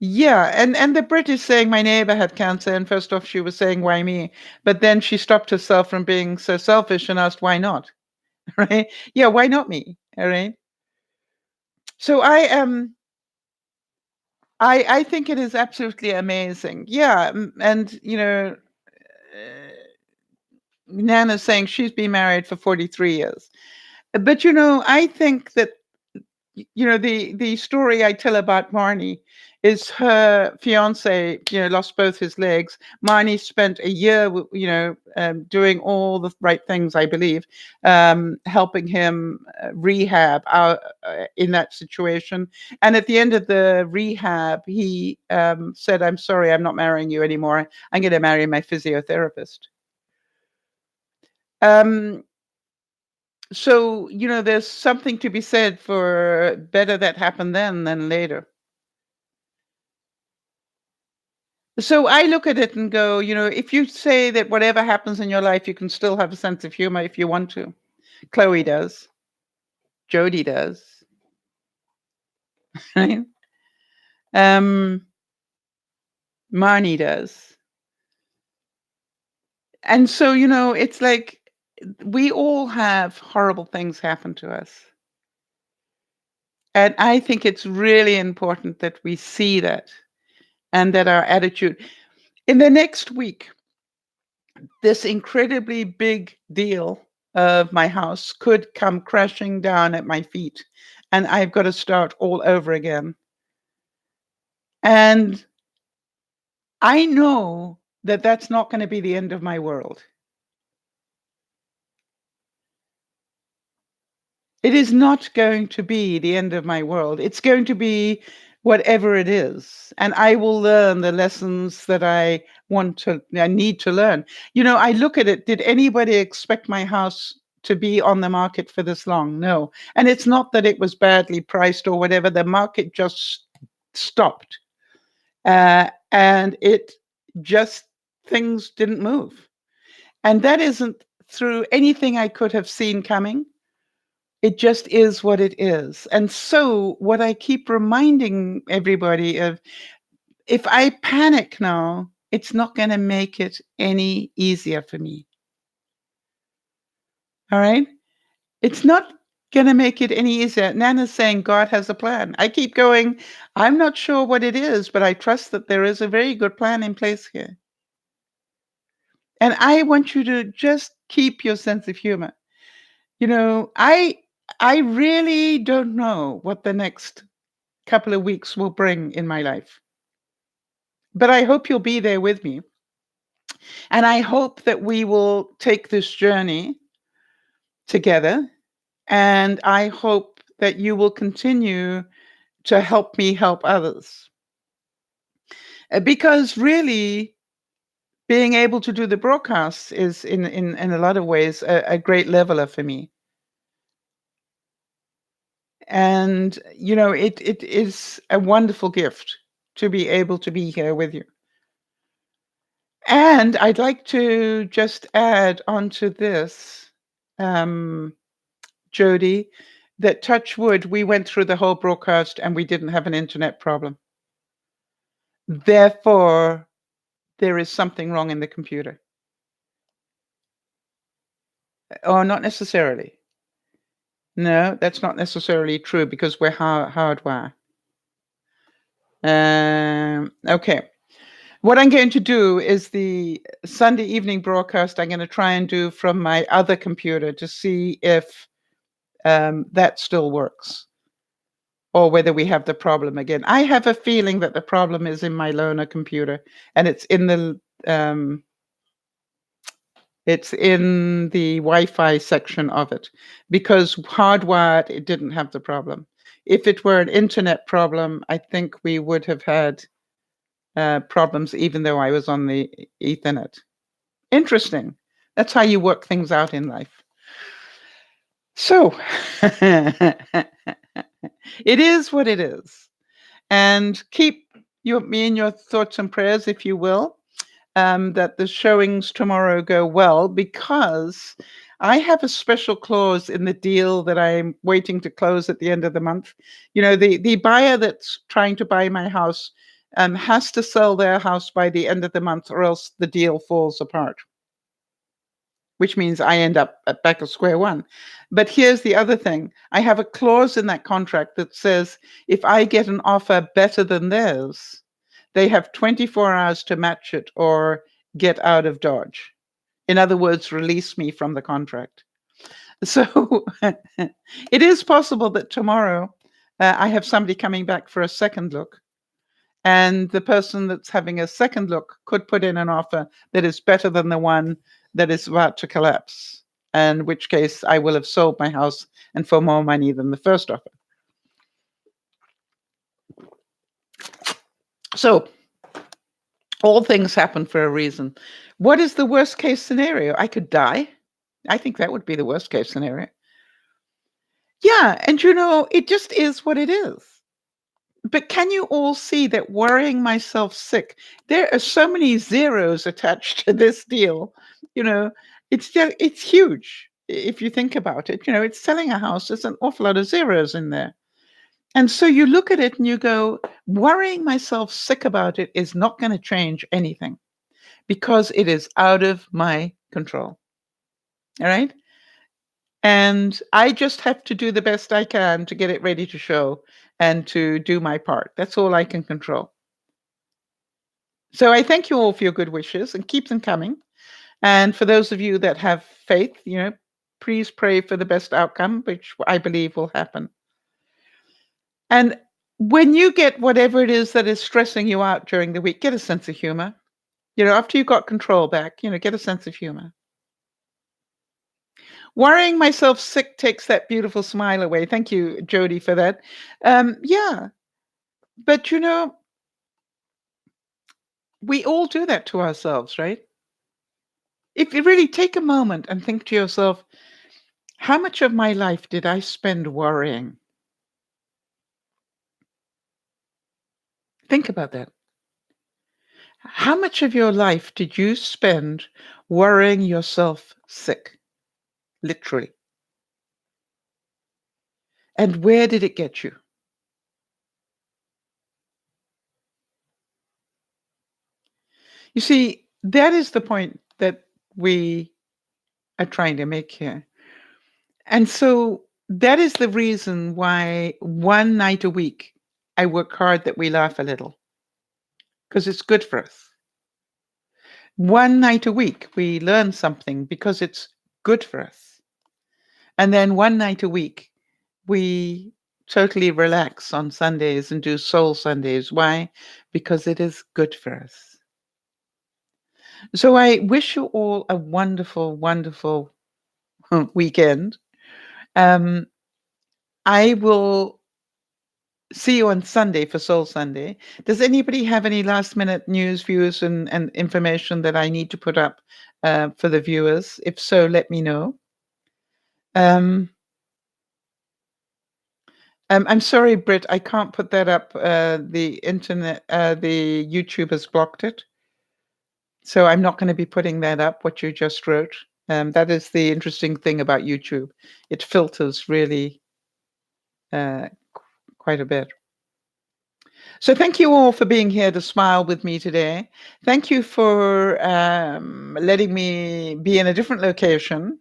Yeah, and the British saying my neighbor had cancer, and first off she was saying why me, but then she stopped herself from being so selfish and asked why not, right? Yeah, why not me? All right. So I think it is absolutely amazing. Yeah, and Nana's saying she's been married for 43 years. But I think that the story I tell about Marnie is her fiance, lost both his legs. Marnie spent a year, doing all the right things, I believe, helping him rehab out in that situation. And at the end of the rehab, he said, "I'm sorry, I'm not marrying you anymore. I'm going to marry my physiotherapist." Um, so, there's something to be said for better that happened then than later. So I look at it and go, if you say that whatever happens in your life, you can still have a sense of humor if you want to. Chloe does. Jody does. Right? Um, Marnie does. And so, it's like we all have horrible things happen to us. And I think it's really important that we see that, and that our attitude in the next week, this incredibly big deal of my house could come crashing down at my feet, and I've got to start all over again. And I know that that's not going to be the end of my world. It is not going to be the end of my world. It's going to be whatever it is. And I will learn the lessons that I need to learn. I look at it. Did anybody expect my house to be on the market for this long? No. And it's not that it was badly priced or whatever. The market just stopped. And it just, things didn't move. And that isn't through anything I could have seen coming. It just is what it is. And so, what I keep reminding everybody of, if I panic now, it's not going to make it any easier for me. All right? It's not going to make it any easier. Nana's saying God has a plan. I keep going, I'm not sure what it is, but I trust that there is a very good plan in place here. And I want you to just keep your sense of humor. I really don't know what the next couple of weeks will bring in my life. But I hope you'll be there with me. And I hope that we will take this journey together. And I hope that you will continue to help me help others. Because really, being able to do the broadcasts is, in a lot of ways, a great leveler for me. And, it is a wonderful gift to be able to be here with you. And I'd like to just add onto this, Jody, that, touch wood, we went through the whole broadcast and we didn't have an internet problem. Therefore, there is something wrong in the computer. Oh, not necessarily. No, that's not necessarily true because we're hardwired. Okay. What I'm going to do is the Sunday evening broadcast I'm going to try and do from my other computer to see if that still works, or whether we have the problem again. I have a feeling that the problem is in my loaner computer, and it's in the Wi-Fi section of it, because hardwired, it didn't have the problem. If it were an internet problem, I think we would have had problems even though I was on the Ethernet. Interesting. That's how you work things out in life. So it is what it is. And keep me in your thoughts and prayers, if you will, that the showings tomorrow go well, because I have a special clause in the deal that I'm waiting to close at the end of the month. You know, the buyer that's trying to buy my house has to sell their house by the end of the month, or else the deal falls apart, which means I end up back at square one. But here's the other thing. I have a clause in that contract that says if I get an offer better than theirs, they have 24 hours to match it or get out of Dodge. In other words, release me from the contract. So it is possible that tomorrow I have somebody coming back for a second look, and the person that's having a second look could put in an offer that is better than the one that is about to collapse, in which case I will have sold my house and for more money than the first offer. So all things happen for a reason. What is the worst case scenario? I could die. I think that would be the worst case scenario. Yeah, and you know, it just is what it is. But can you all see that worrying myself sick, there are so many zeros attached to this deal. You know, it's huge if you think about it. You know, it's selling a house, there's an awful lot of zeros in there. And so you look at it and you go, worrying myself sick about it is not going to change anything, because it is out of my control. All right. And I just have to do the best I can to get it ready to show and to do my part. That's all I can control. So I thank you all for your good wishes and keep them coming. And for those of you that have faith, you know, please pray for the best outcome, which I believe will happen. And when you get whatever it is that is stressing you out during the week, get a sense of humor. You know, after you got control back, you know, get a sense of humor. Worrying myself sick takes that beautiful smile away. Thank you, Jody, for that. Yeah, but you know, we all do that to ourselves, right? If you really take a moment and think to yourself, how much of my life did I spend worrying? Think about that. How much of your life did you spend worrying yourself sick? Literally. And where did it get you? You see, that is the point that we are trying to make here. And so that is the reason why one night a week I work hard that we laugh a little, because it's good for us. One night a week we learn something because it's good for us. And then one night a week we totally relax on Sundays and do Soul Sundays. Why? Because it is good for us. So I wish you all a wonderful, wonderful weekend. I will see you on Sunday for Soul Sunday. Does anybody have any last minute news, views, and information that I need to put up for the viewers? If so, let me know. I'm sorry, Britt, I can't put that up. The internet, the YouTube has blocked it. So I'm not going to be putting that up, what you just wrote. That is the interesting thing about YouTube. It filters really quite a bit. So thank you all for being here to smile with me today. Thank you for letting me be in a different location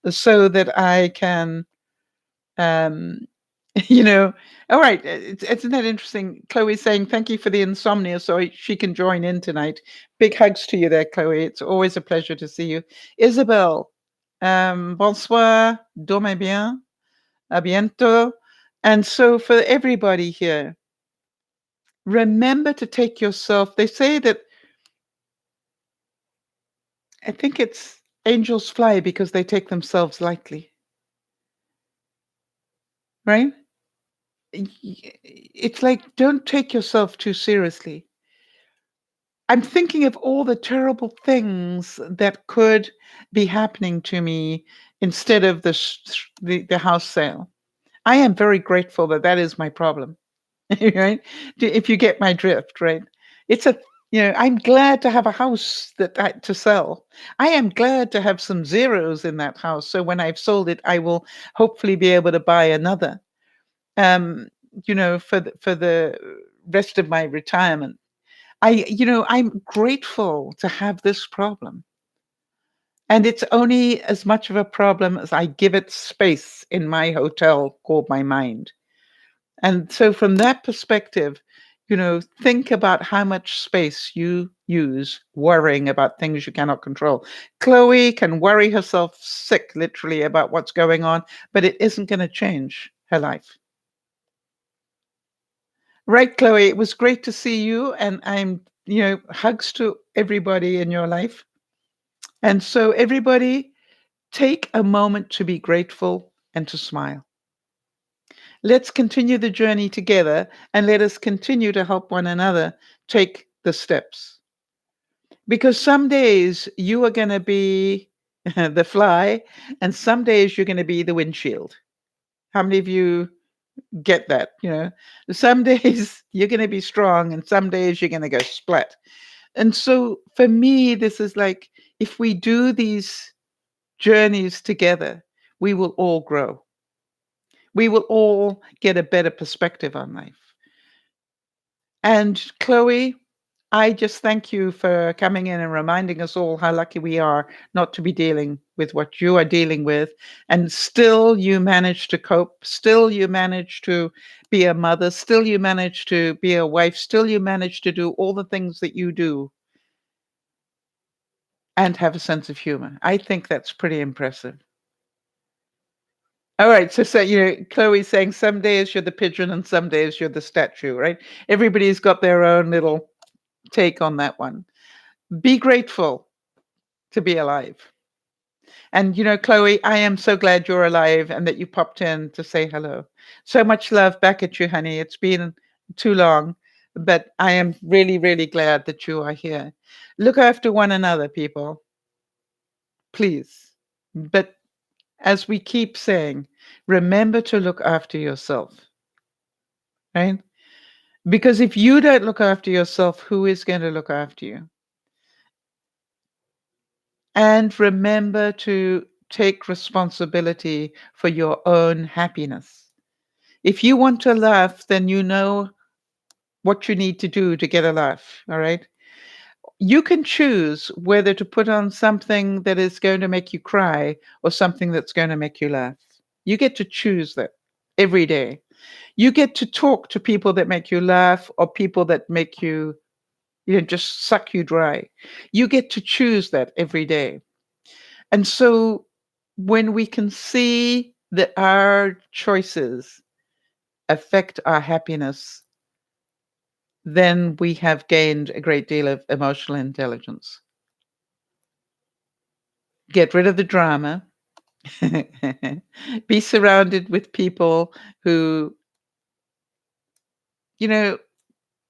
so that I can, um, you know, all right. Isn't that interesting? Chloe's saying thank you for the insomnia so she can join in tonight. Big hugs to you there, Chloe. It's always a pleasure to see you. Isabel, bonsoir, dormez bien, à bientôt. And so for everybody here, remember to take yourself. They say that I think it's angels fly because they take themselves lightly, right? It's like don't take yourself too seriously. I'm thinking of all the terrible things that could be happening to me instead of the house sale. I am very grateful that that is my problem. Right? If you get my drift, right? It's a I'm glad to have a house to sell. I am glad to have some zeros in that house. So when I've sold it, I will hopefully be able to buy another. Um, for the rest of my retirement. I'm grateful to have this problem. And it's only as much of a problem as I give it space in my hotel called my mind. And so, from that perspective, think about how much space you use worrying about things you cannot control. Chloe can worry herself sick, literally, about what's going on, but it isn't going to change her life. Right, Chloe, it was great to see you. And hugs to everybody in your life. And so, everybody, take a moment to be grateful and to smile. Let's continue the journey together and let us continue to help one another take the steps. Because some days you are going to be the fly, and some days you're going to be the windshield. How many of you get that? Some days you're going to be strong, and some days you're going to go splat. And so for me, this is like if we do these journeys together, we will all grow. We will all get a better perspective on life. And Chloe, I just thank you for coming in and reminding us all how lucky we are not to be dealing with what you are dealing with. And still you manage to cope. Still you manage to be a mother. Still you manage to be a wife. Still you manage to do all the things that you do and have a sense of humor. I think that's pretty impressive. All right. So Chloe's saying some days you're the pigeon and some days you're the statue, right? Everybody's got their own little take on that one. Be grateful to be alive. And Chloe, I am so glad you're alive and that you popped in to say hello. So much love back at you, honey. It's been too long, but I am really, really glad that you are here. Look after one another, people. Please. But as we keep saying, remember to look after yourself, right? Because if you don't look after yourself, who is going to look after you? And remember to take responsibility for your own happiness. If you want to laugh, then you know what you need to do to get a laugh. All right. You can choose whether to put on something that is going to make you cry or something that's going to make you laugh. You get to choose that every day. You get to talk to people that make you laugh or people that make you, just suck you dry. You get to choose that every day. And so when we can see that our choices affect our happiness, then we have gained a great deal of emotional intelligence. Get rid of the drama. Be surrounded with people who,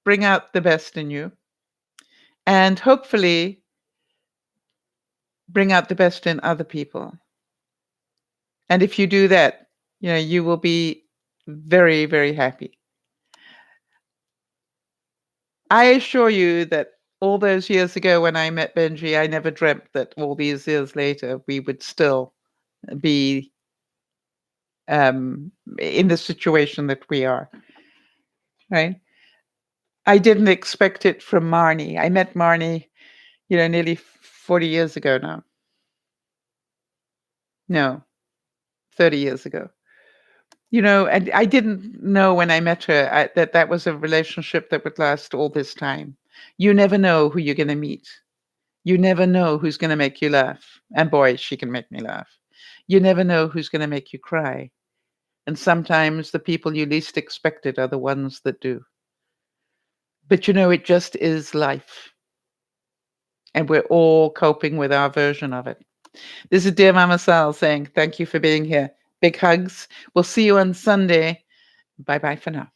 bring out the best in you. And hopefully bring out the best in other people. And if you do that, you will be very, very happy. I assure you that all those years ago when I met Benji, I never dreamt that all these years later we would still be in the situation that we are, right? I didn't expect it from Marnie. I met Marnie, nearly 40 years ago now. No, 30 years ago. And I didn't know when I met her that that was a relationship that would last all this time. You never know who you're going to meet. You never know who's going to make you laugh. And boy, she can make me laugh. You never know who's going to make you cry. And sometimes the people you least expected are the ones that do. But it just is life. And we're all coping with our version of it. This is Dear Mama Sal saying thank you for being here. Big hugs. We'll see you on Sunday. Bye-bye for now.